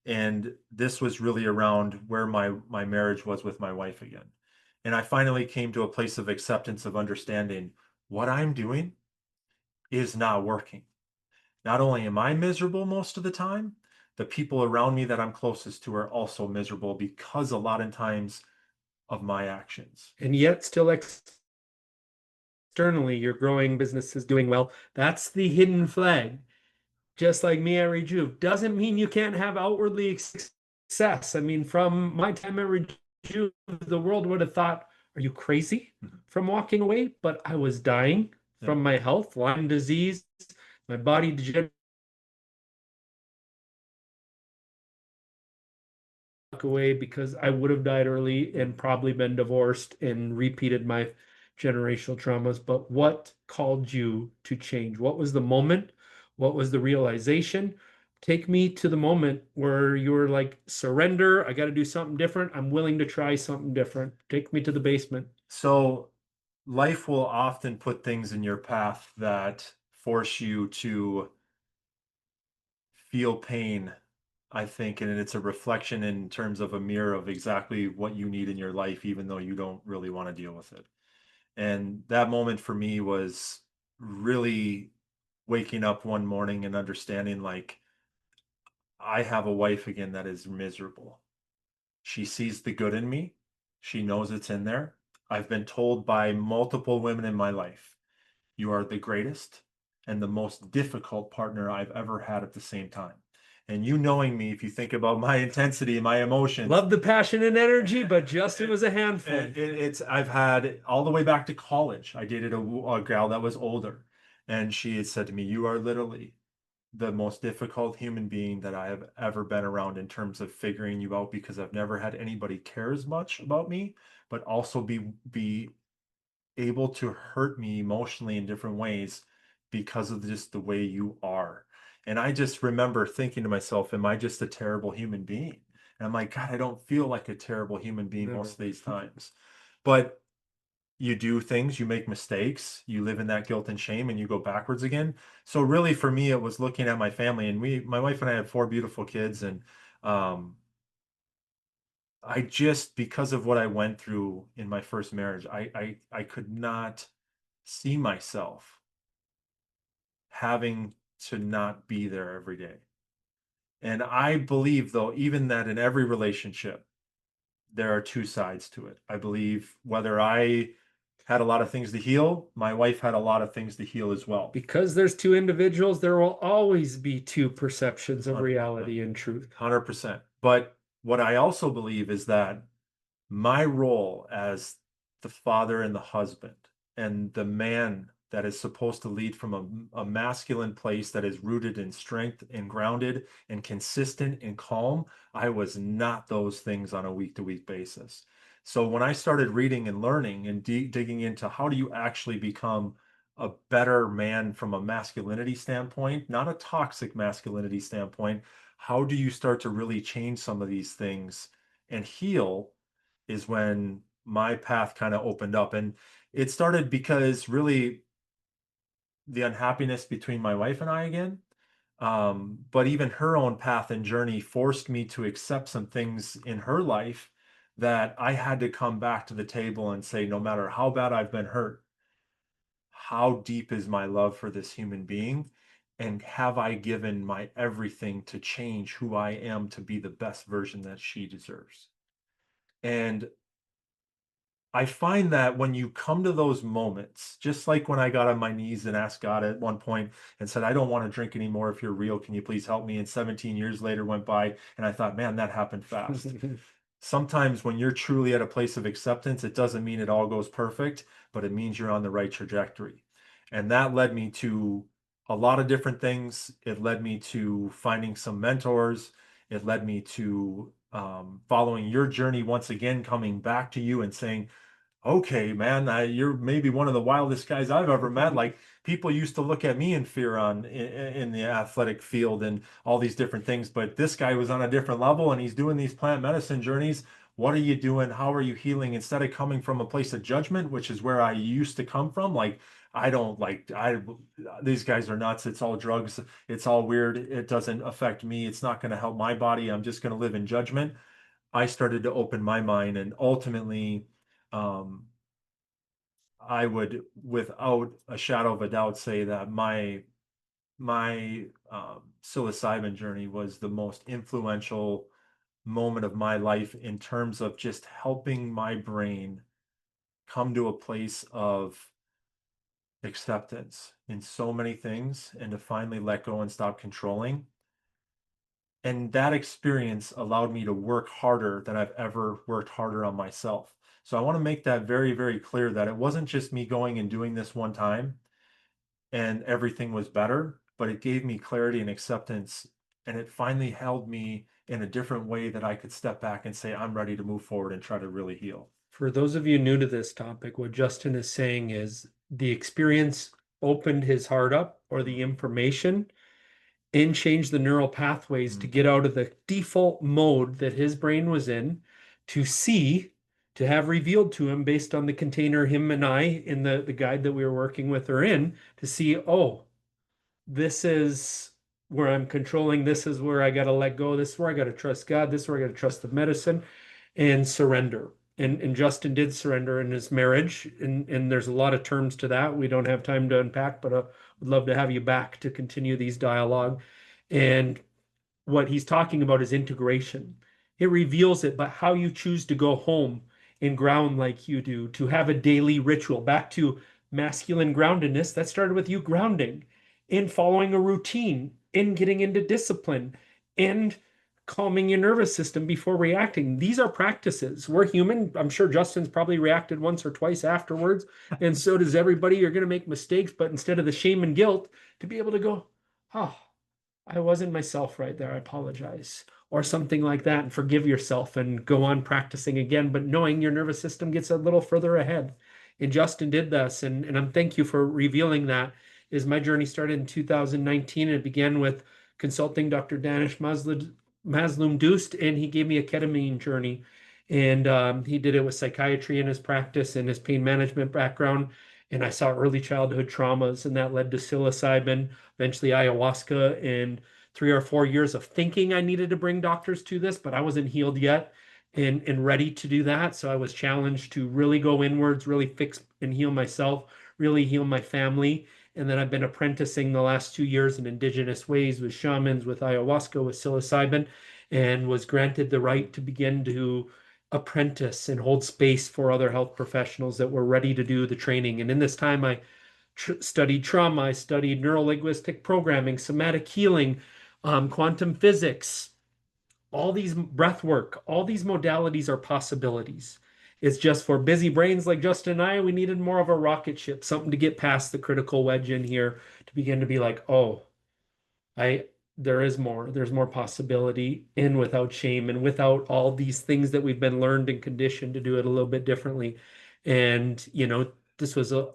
Speaker 2: And this was really around where my marriage was with my wife again. And I finally came to a place of acceptance of understanding what I'm doing is not working. Not only am I miserable most of the time, the people around me that I'm closest to are also miserable because a lot of times of my actions.
Speaker 1: And yet, still externally, your growing business is doing well. That's the hidden flag. Just like me at Rejuve, doesn't mean you can't have outwardly success. I mean, from my time at Rejuve, the world would have thought, are you crazy from walking away? But I was dying
Speaker 2: Yeah.
Speaker 1: from my health, Lyme disease, my body degenerated away because I would have died early and probably been divorced and repeated my generational traumas. But what called you to change? What was the moment? What was the realization? Take me to the moment where you were like, surrender. I got to do something different. I'm willing to try something different. Take me to the basement.
Speaker 2: So life will often put things in your path that force you to feel pain, I think, and it's a reflection in terms of a mirror of exactly what you need in your life, even though you don't really want to deal with it. And that moment for me was really waking up one morning and understanding like I have a wife again that is miserable. She sees the good in me. She knows it's in there. I've been told by multiple women in my life, you are the greatest and the most difficult partner I've ever had at the same time. And you knowing me, if you think about my intensity and my emotions,
Speaker 1: Love the passion and energy, but Justin was a handful.
Speaker 2: it's I've had all the way back to college. I dated a gal that was older, and she had said to me, "You are literally the most difficult human being that I have ever been around in terms of figuring you out because I've never had anybody care as much about me, but also be able to hurt me emotionally in different ways because of just the way you are. And I just remember thinking to myself, am I just a terrible human being? And I'm like, God, I don't feel like a terrible human being
Speaker 1: Never.
Speaker 2: most of these times. But you do things, you make mistakes, you live in that guilt and shame, and you go backwards again. So really for me, it was looking at my family, and my wife and I had four beautiful kids, and um, I just, because of what I went through in my first marriage, I could not see myself having to not be there every day. And I believe, though, even that in every relationship, there are two sides to it. I believe whether I had a lot of things to heal, my wife had a lot of things to heal as well.
Speaker 1: Because there's two individuals, there will always be two perceptions of
Speaker 2: 100%.
Speaker 1: reality and truth.
Speaker 2: 100%. But what I also believe is that my role as the father and the husband and the man that is supposed to lead from a masculine place that is rooted in strength and grounded and consistent and calm, I was not those things on a week to week basis. So when I started reading and learning and digging into how do you actually become a better man from a masculinity standpoint, not a toxic masculinity standpoint, how do you start to really change some of these things and heal, is when my path kind of opened up. And it started because really the unhappiness between my wife and I again. But even her own path and journey forced me to accept some things in her life that I had to come back to the table and say, no matter how bad I've been hurt, how deep is my love for this human being? And have I given my everything to change who I am to be the best version that she deserves? And I find that when you come to those moments, just like when I got on my knees and asked God at one point and said, I don't want to drink anymore. If you're real, can you please help me? And 17 years later went by, and I thought, man, that happened fast. Sometimes when you're truly at a place of acceptance, it doesn't mean it all goes perfect, but it means you're on the right trajectory. And that led me to a lot of different things. It led me to finding some mentors. It led me to following your journey once again, coming back to you and saying, okay, man, you're maybe one of the wildest guys I've ever met. Like, people used to look at me in fear in the athletic field and all these different things, but this guy was on a different level and he's doing these plant medicine journeys. What are you doing? How are you healing? Instead of coming from a place of judgment, which is where I used to come from, like, I don't like I these guys are nuts. It's all drugs. It's all weird. It doesn't affect me. It's not going to help my body. I'm just going to live in judgment. I started to open my mind, and ultimately, um, I would, without a shadow of a doubt, say that my psilocybin journey was the most influential moment of my life in terms of just helping my brain come to a place of acceptance in so many things and to finally let go and stop controlling. And that experience allowed me to work harder than I've ever worked harder on myself. So I want to make that very, very clear that it wasn't just me going and doing this one time and everything was better, but it gave me clarity and acceptance. And it finally held me in a different way that I could step back and say, I'm ready to move forward and try to really heal.
Speaker 1: For those of you new to this topic, what Justin is saying is the experience opened his heart up, or the information, and changed the neural pathways to
Speaker 2: Mm.
Speaker 1: get out of the default mode that his brain was in, to see, to have revealed to him based on the container him and I in the guide that we were working with are in, to see, oh, this is where I'm controlling, this is where I got to let go, this is where I got to trust God, this is where I got to trust the medicine and surrender. And Justin did surrender in his marriage, and there's a lot of terms to that we don't have time to unpack, but would love to have you back to continue these dialogue. And what he's talking about is integration. It reveals it, but how you choose to go home and ground like you do, to have a daily ritual, back to masculine groundedness, that started with you grounding, in following a routine, in getting into discipline, and calming your nervous system before reacting. These are practices. We're human. I'm sure Justin's probably reacted once or twice afterwards, and so does everybody. You're going to make mistakes, but instead of the shame and guilt, to be able to go, oh, I wasn't myself right there. I apologize. Or something like that, and forgive yourself and go on practicing again, but knowing your nervous system gets a little further ahead. And Justin did this, and I'm thank you for revealing that. Is my journey started in 2019, and it began with consulting Dr. Danish Masloum Doost, and he gave me a ketamine journey. And he did it with psychiatry in his practice and his pain management background. And I saw early childhood traumas, and that led to psilocybin, eventually ayahuasca, and 3 or 4 years of thinking I needed to bring doctors to this, but I wasn't healed yet and ready to do that. So I was challenged to really go inwards, really fix and heal myself, really heal my family. And then I've been apprenticing the last 2 years in indigenous ways with shamans, with ayahuasca, with psilocybin, and was granted the right to begin to apprentice and hold space for other health professionals that were ready to do the training. And in this time, I studied trauma, I studied neurolinguistic programming, somatic healing, quantum physics, all these breath work, all these modalities are possibilities. It's just for busy brains like Justin and I, we needed more of a rocket ship, something to get past the critical wedge in here to begin to be like, oh, I there is more. There's more possibility in without shame and without all these things that we've been learned and conditioned to do it a little bit differently. And this was a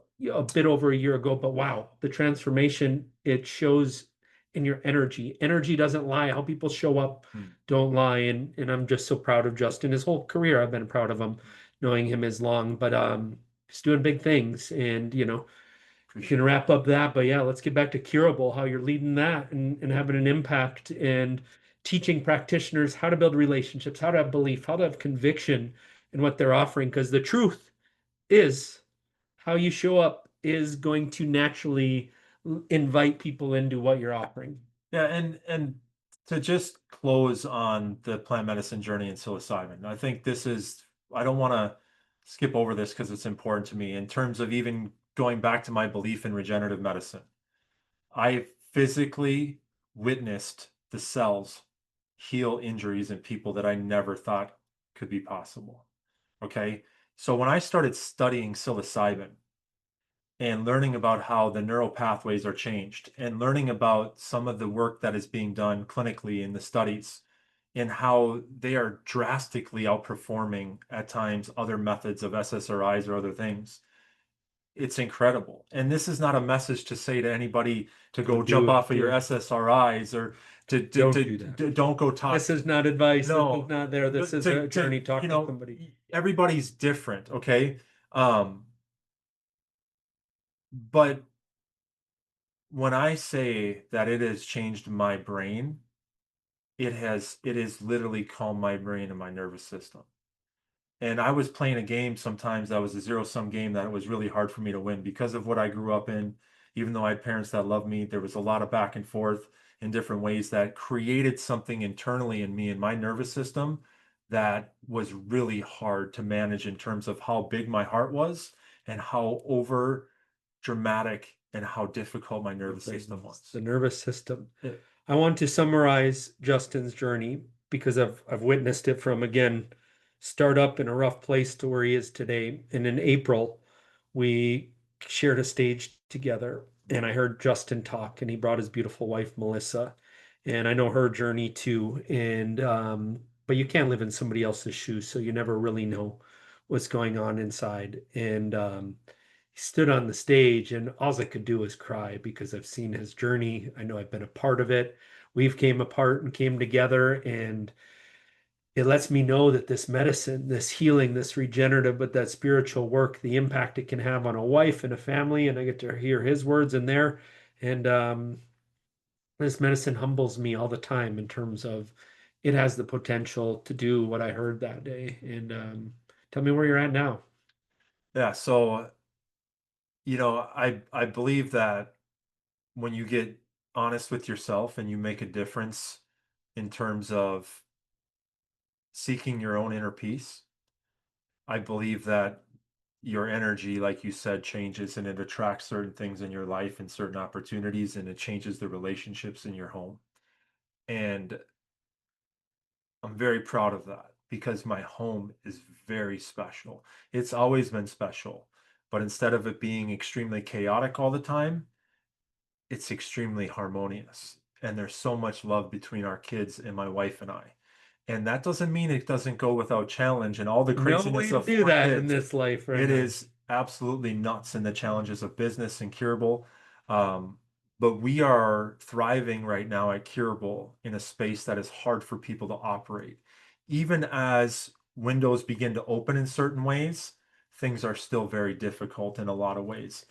Speaker 1: bit over a year ago, but wow, the transformation it shows in your energy. Energy doesn't lie. How people show up don't lie. And I'm just so proud of Justin. His whole career, I've been proud of him, knowing him as long, but he's doing big things. And we can wrap up that, but yeah, let's get back to Curable, how you're leading that and having an impact and teaching practitioners how to build relationships, how to have belief, how to have conviction in what they're offering. Because the truth is how you show up is going to naturally invite people into what you're offering.
Speaker 2: Yeah, and to just close on the plant medicine journey in psilocybin, I think this is, I don't want to skip over this because it's important to me in terms of even going back to my belief in regenerative medicine. I physically witnessed the cells heal injuries in people that I never thought could be possible. Okay. So when I started studying psilocybin, and learning about how the neural pathways are changed and learning about some of the work that is being done clinically in the studies and how they are drastically outperforming at times other methods of SSRIs or other things. It's incredible. And this is not a message to say to anybody to go jump off of your SSRIs or
Speaker 1: don't do that.
Speaker 2: Don't go talk.
Speaker 1: This is not advice.
Speaker 2: No,
Speaker 1: this is not there. This is a journey. Talk to somebody.
Speaker 2: Everybody's different, okay? But when I say that it has changed my brain, it has literally calmed my brain and my nervous system. And I was playing a game sometimes that was a zero-sum game that it was really hard for me to win because of what I grew up in. Even though I had parents that loved me, there was a lot of back and forth in different ways that created something internally in me and my nervous system that was really hard to manage in terms of how big my heart was and how over dramatic and how difficult my nervous system was.
Speaker 1: The nervous system. Yeah. I want to summarize Justin's journey because I've witnessed it from, again, start up in a rough place to where he is today. And in April, we shared a stage together and I heard Justin talk and he brought his beautiful wife, Melissa. And I know her journey too. And but you can't live in somebody else's shoes, so you never really know what's going on inside. And he stood on the stage and all I could do was cry because I've seen his journey. I know I've been a part of it. We've came apart and came together, and it lets me know that this medicine, this healing, this regenerative, but that spiritual work, the impact it can have on a wife and a family. And I get to hear his words in there. And this medicine humbles me all the time in terms of it has the potential to do what I heard that day. And tell me where you're at now.
Speaker 2: Yeah. So, I believe that when you get honest with yourself and you make a difference in terms of seeking your own inner peace, I believe that your energy, like you said, changes and it attracts certain things in your life and certain opportunities, and it changes the relationships in your home. And I'm very proud of that because my home is very special. It's always been special, but instead of it being extremely chaotic all the time, it's extremely harmonious. And there's so much love between our kids and my wife and I. And that doesn't mean it doesn't go without challenge and all the
Speaker 1: No
Speaker 2: craziness
Speaker 1: way to
Speaker 2: of
Speaker 1: do
Speaker 2: four
Speaker 1: that in
Speaker 2: kids.
Speaker 1: this life right
Speaker 2: It
Speaker 1: now.
Speaker 2: is absolutely nuts in the challenges of business and Curable. Um, but we are thriving right now at Curable in a space that is hard for people to operate. Even as windows begin to open in certain ways, things are still very difficult in a lot of ways.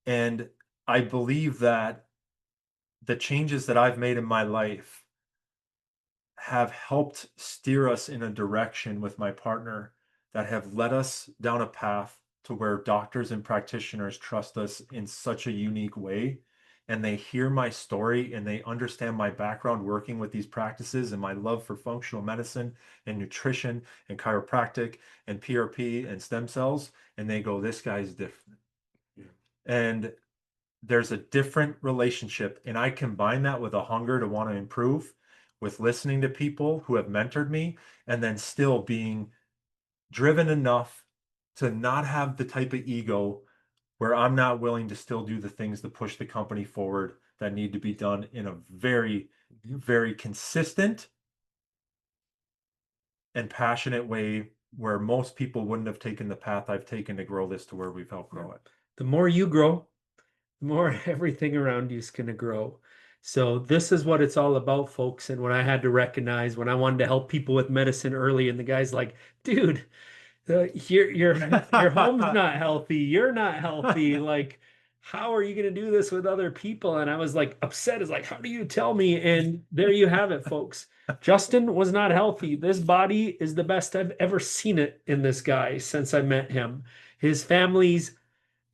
Speaker 2: And I believe that the changes that I've made in my life have helped steer us in a direction with my partner that have led us down a path to where doctors and practitioners trust us in such a unique way. And they hear my story and they understand my background working with these practices and my love for functional medicine and nutrition and chiropractic and PRP and stem cells. And they go, this guy's different. Yeah. And there's a different relationship. And I combine that with a hunger to want to improve, with listening to people who have mentored me, and then still being driven enough to not have the type of ego where I'm not willing to still do the things to push the company forward that need to be done in a very, very consistent and passionate way where most people wouldn't have taken the path I've taken to grow this to where we've helped grow it.
Speaker 1: The more you grow, the more everything around you is going to grow. So this is what it's all about, folks. And what I had to recognize when I wanted to help people with medicine early, and the guy's like, dude, your home's not healthy. You're not healthy. Like, how are you going to do this with other people? And I was like upset. Is like, how do you tell me? And there you have it, folks. Justin was not healthy. This body is the best I've ever seen it in this guy since I met him. His family's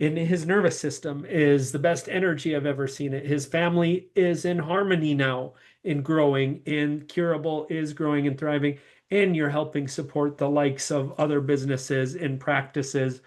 Speaker 1: in his nervous system is the best energy I've ever seen it. His family is in harmony now, in growing, and Curable is growing and thriving. And you're helping support the likes of other businesses and practices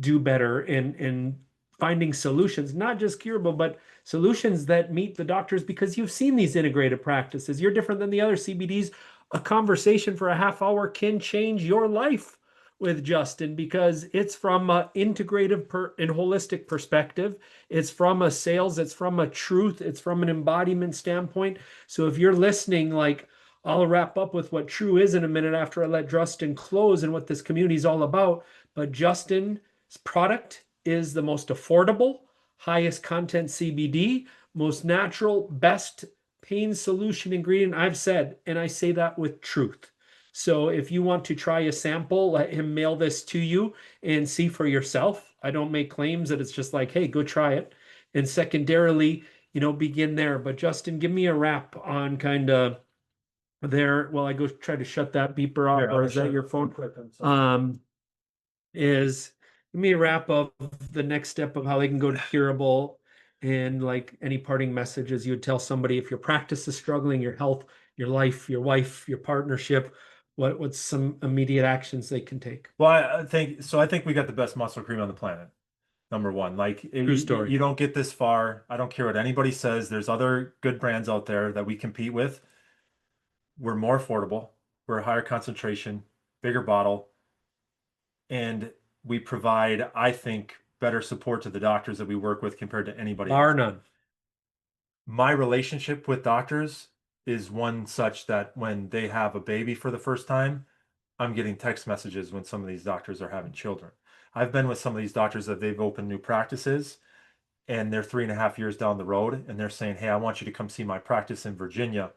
Speaker 1: do better in finding solutions, not just curable, but solutions that meet the doctors because you've seen these integrated practices. You're different than the other CBDs. A conversation for a half hour can change your life with Justin because it's from an integrative and holistic perspective. It's from a sales, it's from a truth, it's from an embodiment standpoint. So if you're listening, like, I'll wrap up with what true is in a minute after I let Justin close and what this community is all about. But Justin's product is the most affordable, highest content CBD, most natural, best pain solution ingredient I've said. And I say that with truth. So if you want to try a sample, let him mail this to you and see for yourself. I don't make claims that it's just like, hey, go try it. And secondarily, begin there. But Justin, give me a wrap on kind of there. Well, I go try to shut that beeper off, or is that your phone? Is give me a wrap of the next step of how they can go to Curable and like any parting messages you would tell somebody if your practice is struggling, your health, your life, your wife, your partnership, what's some immediate actions they can take?
Speaker 2: Well, I think so. I think we got the best muscle cream on the planet. Number one, like
Speaker 1: True story.
Speaker 2: you don't get this far. I don't care what anybody says. There's other good brands out there that we compete with. We're more affordable. We're a higher concentration, bigger bottle, and we provide, I think, better support to the doctors that we work with compared to anybody
Speaker 1: Bar
Speaker 2: else.
Speaker 1: none.
Speaker 2: My relationship with doctors is one such that when they have a baby for the first time, I'm getting text messages when some of these doctors are having children. I've been with some of these doctors that they've opened new practices and they're 3.5 years down the road and they're saying, hey, I want you to come see my practice in Virginia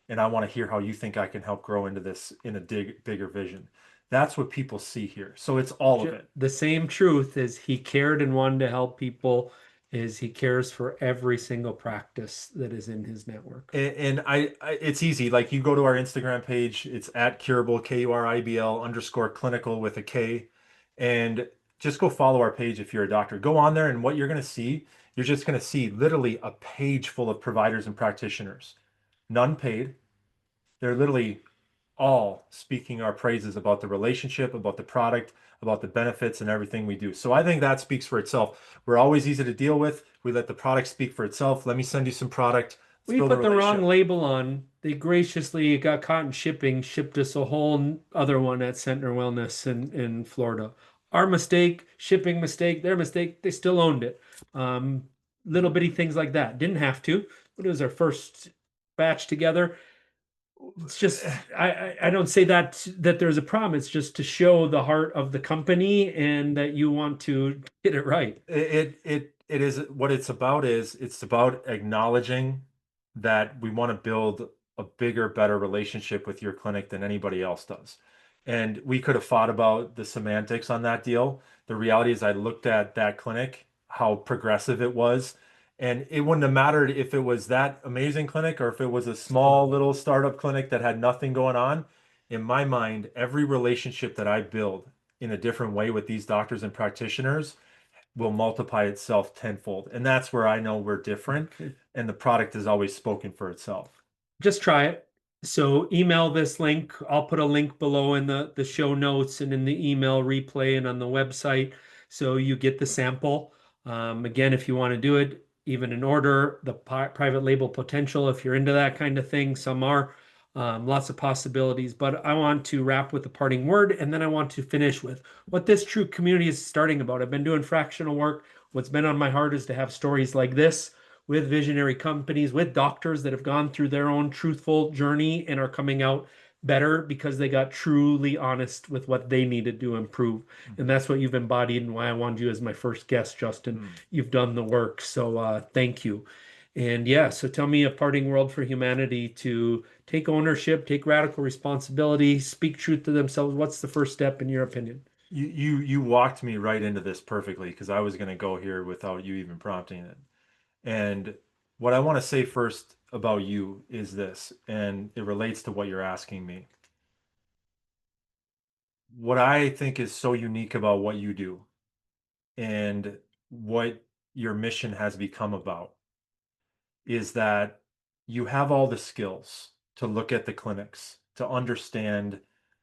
Speaker 2: and I want to hear how you think I can help grow into this in a bigger vision. That's what people see here. So it's all of it.
Speaker 1: The same truth is he cared and wanted to help people is he cares for every single practice that is in his network.
Speaker 2: And it's easy. Like you go to our Instagram page, it's at Kuribl, Kuribl_clinical with a K. And just go follow our page if you're a doctor. Go on there, and what you're going to see, you're just going to see literally a page full of providers and practitioners, none paid. They're literally all speaking our praises about the relationship, about the product, about the benefits and everything we do. So I think that speaks for itself. We're always easy to deal with. We let the product speak for itself. Let me send you some product. Let's
Speaker 1: We
Speaker 2: build a
Speaker 1: put the wrong
Speaker 2: relationship.
Speaker 1: label on. They graciously got caught in shipping, shipped us a whole other one at Center Wellness in Florida. Our mistake, shipping mistake, their mistake, they still owned it. Little bitty things like that. Didn't have to, but it was our first batch together. It's just I don't say that there's a problem. It's just to show the heart of the company and that you want to get it right.
Speaker 2: It is what it's about. Is it's about acknowledging that we want to build a bigger, better relationship with your clinic than anybody else does. And we could have fought about the semantics on that deal. The reality is I looked at that clinic, how progressive it was, and it wouldn't have mattered if it was that amazing clinic or if it was a small little startup clinic that had nothing going on. In my mind, every relationship that I build in a different way with these doctors and practitioners will multiply itself tenfold. And that's where I know we're different.
Speaker 1: Okay.
Speaker 2: And the product has always spoken for itself.
Speaker 1: Just try it. So email this link. I'll put a link below in the show notes and in the email replay and on the website. So you get the sample. Again, if you want to do it, even in order, the private label potential, if you're into that kind of thing, some are. Lots of possibilities. But I want to wrap with a parting word, and then I want to finish with what this true community is starting about. I've been doing fractional work. What's been on my heart is to have stories like this with visionary companies, with doctors that have gone through their own truthful journey and are coming out better because they got truly honest with what they needed to improve. And that's what you've embodied and why I wanted you as my first guest, Justin.
Speaker 2: Mm.
Speaker 1: You've done the work. So thank you. And yeah, so tell me a parting word for humanity to take ownership, take radical responsibility, speak truth to themselves. What's the first step in your opinion?
Speaker 2: You walked me right into this perfectly because I was going to go here without you even prompting it. And what I want to say first about you is this, and it relates to what you're asking me. What I think is so unique about what you do and what your mission has become about is that you have all the skills to look at the clinics, to understand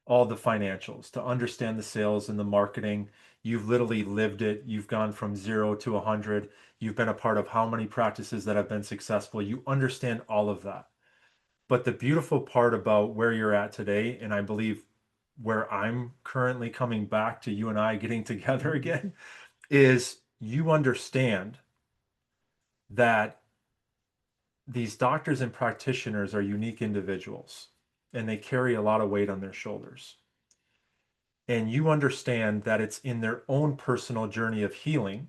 Speaker 2: all the financials, to understand the sales and the marketing. You've literally lived it. You've gone from 0 to 100. You've been a part of how many practices that have been successful. You understand all of that. But the beautiful part about where you're at today, and I believe where I'm currently coming back to you and I getting together again, is you understand that these doctors and practitioners are unique individuals and they carry a lot of weight on their shoulders. And you understand that it's in their own personal journey of healing,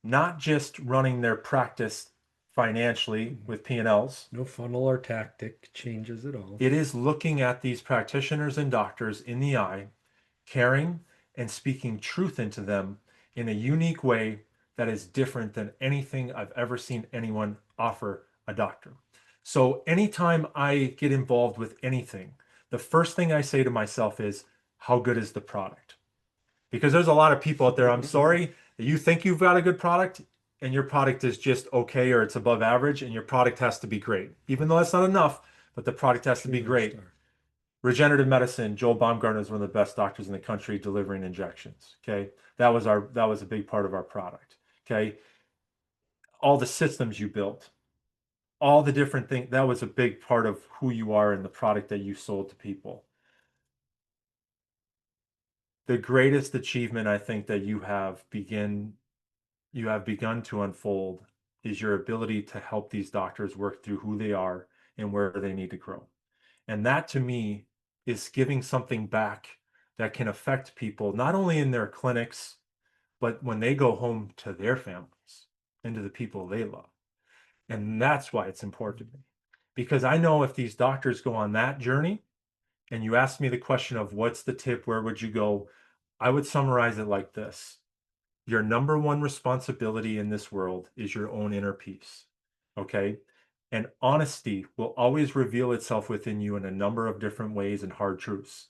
Speaker 2: not just running their practice financially with P&Ls.
Speaker 1: No funnel or tactic changes at all.
Speaker 2: It is looking at these practitioners and doctors in the eye, caring and speaking truth into them in a unique way that is different than anything I've ever seen anyone offer a doctor. So anytime I get involved with anything, the first thing I say to myself is, how good is the product? Because there's a lot of people out there, I'm sorry, that you think you've got a good product and your product is just okay or it's above average and your product has to be great. Even though that's not enough, but the product has to be great. Regenerative medicine, Joel Baumgartner is one of the best doctors in the country delivering injections. Okay. That was a big part of our product. Okay. All the systems you built, all the different things, that was a big part of who you are and the product that you sold to people. The greatest achievement I think that you have begun to unfold is your ability to help these doctors work through who they are and where they need to grow. And that to me is giving something back that can affect people, not only in their clinics, but when they go home to their families and to the people they love. And that's why it's important to me. Because I know if these doctors go on that journey, and you ask me the question of what's the tip, where would you go? I would summarize it like this. Your number one responsibility in this world is your own inner peace. Okay? And honesty will always reveal itself within you in a number of different ways and hard truths.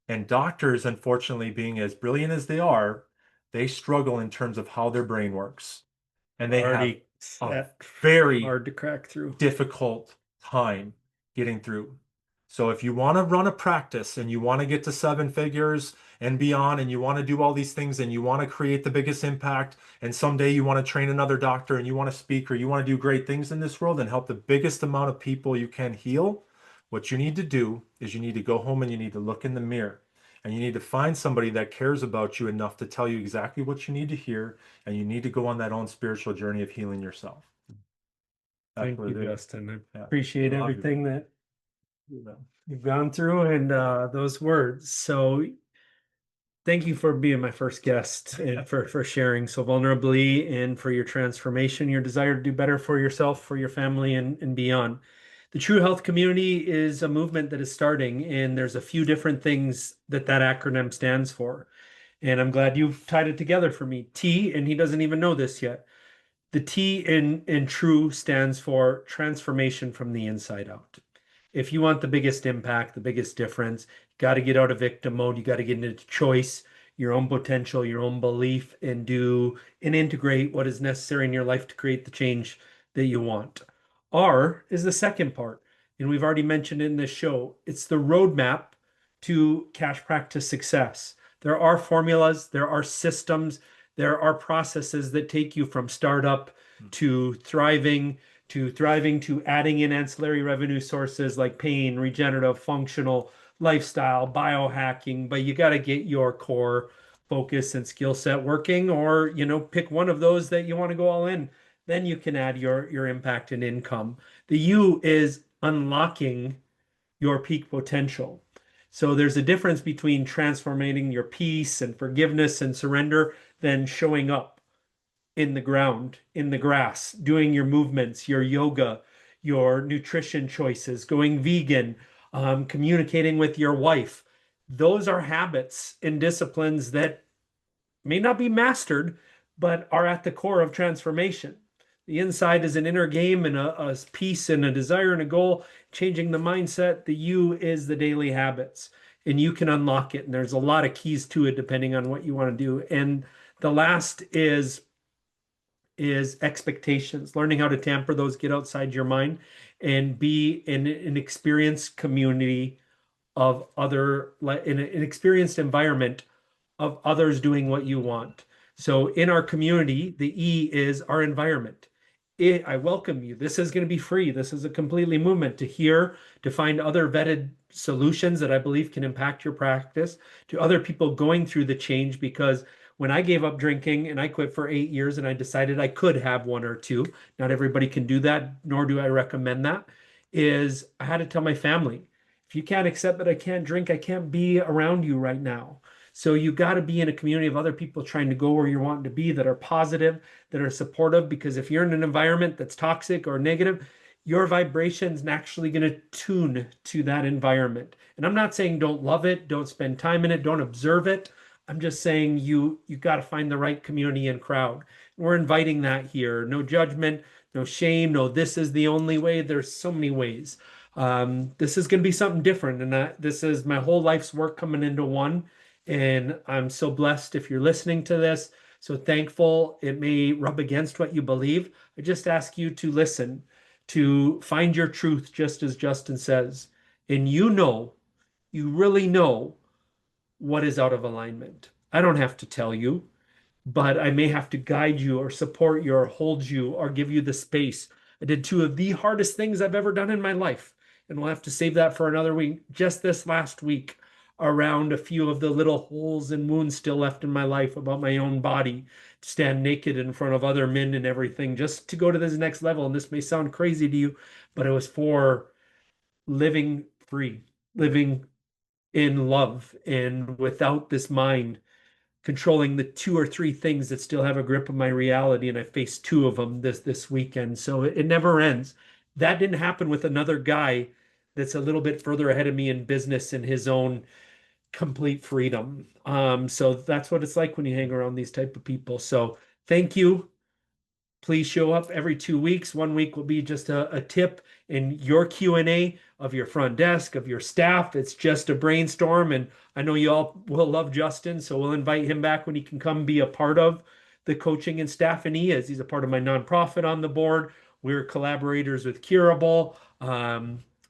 Speaker 2: And doctors, unfortunately, being as brilliant as they are, they struggle in terms of how their brain works. And they have
Speaker 1: Already
Speaker 2: a
Speaker 1: set,
Speaker 2: very
Speaker 1: hard to crack through.
Speaker 2: difficult time getting through. So if you want to run a practice and you want to get to seven figures and beyond, and you want to do all these things and you want to create the biggest impact, and someday you want to train another doctor and you want to speak or you want to do great things in this world and help the biggest amount of people you can heal, what you need to do is you need to go home and you need to look in the mirror. And you need to find somebody that cares about you enough to tell you exactly what you need to hear. And you need to go on that own spiritual journey of healing yourself. That's
Speaker 1: Thank
Speaker 2: what
Speaker 1: you,
Speaker 2: it is.
Speaker 1: Justin. I
Speaker 2: Yeah. I
Speaker 1: appreciate
Speaker 2: love you, man.
Speaker 1: everything that You've gone through and those words. So thank you for being my first guest and for sharing so vulnerably and for your transformation, your desire to do better for yourself, for your family, and beyond. The True Health Community is a movement that is starting, and there's a few different things that that acronym stands for. And I'm glad you've tied it together for me. T, and he doesn't even know this yet. The T in True stands for transformation from the inside out. If you want the biggest impact, the biggest difference, you got to get out of victim mode. You got to get into choice, your own potential, your own belief, and do and integrate what is necessary in your life to create the change that you want. R is the second part, and we've already mentioned in this show. It's the roadmap to cash practice success. There are formulas, there are systems, there are processes that take you from startup to thriving to adding in ancillary revenue sources like pain, regenerative, functional, lifestyle, biohacking, but you got to get your core focus and skill set working, or pick one of those that you want to go all in. Then you can add your impact and income. The U is unlocking your peak potential. So there's a difference between transforming your peace and forgiveness and surrender than showing up in the ground, in the grass, doing your movements, your yoga, your nutrition choices, going vegan, communicating with your wife. Those are habits and disciplines that may not be mastered, but are at the core of transformation. The inside is an inner game and a peace and a desire and a goal, changing the mindset. The U is the daily habits, and you can unlock it. And there's a lot of keys to it depending on what you want to do. And the last is expectations, learning how to tamper those, get outside your mind, and be in an experienced community of other, in an experienced environment of others doing what you want. So in our community, the E is our environment. I welcome you. This is going to be free. This is a completely movement to hear, to find other vetted solutions that I believe can impact your practice, to other people going through the change. Because when I gave up drinking and I quit for 8 years and I decided I could have one or two, not everybody can do that, nor do I recommend that, is I had to tell my family, if you can't accept that I can't drink, I can't be around you right now. So you got to be in a community of other people trying to go where you're wanting to be, that are positive, that are supportive. Because if you're in an environment that's toxic or negative, your vibration's naturally going to tune to that environment. And I'm not saying don't love it, don't spend time in it, don't observe it. I'm just saying you got to find the right community and crowd. We're inviting that here. No judgment, no shame, no this is the only way. There's so many ways. This is going to be something different, and this is my whole life's work coming into one. And I'm so blessed if you're listening to this. So thankful. It may rub against what you believe. I just ask you to listen, to find your truth, just as Justin says. And you really know what is out of alignment. I don't have to tell you, but I may have to guide you or support you or hold you or give you the space. I did two of the hardest things I've ever done in my life, and we'll have to save that for another week. Just this last week, around a few of the little holes and wounds still left in my life about my own body, to stand naked in front of other men and everything, just to go to this next level. And this may sound crazy to you, but it was for living free, living in love, and without this mind controlling the two or three things that still have a grip of my reality. And I faced two of them this weekend. So it never ends. That didn't happen with another guy that's a little bit further ahead of me in business in his own complete freedom. So that's what it's like when you hang around these type of people. So thank you. Please show up every 2 weeks. 1 week will be just a tip in your Q&A of your front desk, of your staff. It's just a brainstorm. And I know you all will love Justin, so we'll invite him back when he can come be a part of the coaching and staff. And he is. He's a part of my nonprofit on the board. We're collaborators with Kuribl.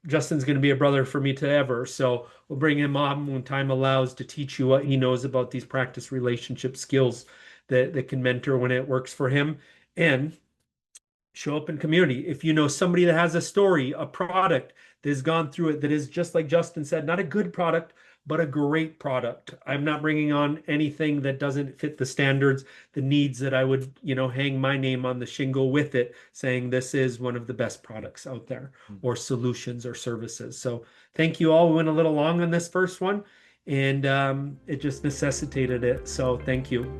Speaker 1: Justin's going to be a brother for me to ever. So we'll bring him on when time allows to teach you what he knows about these practice relationship skills that can mentor when it works for him. And show up in community. If you know somebody that has a story, a product that has gone through it, that is just like Justin said, not a good product, but a great product. I'm not bringing on anything that doesn't fit the standards, the needs that I would, hang my name on the shingle with it, saying this is one of the best products out there, or solutions or services. So thank you all. We went a little long on this first one, and it just necessitated it. So thank you.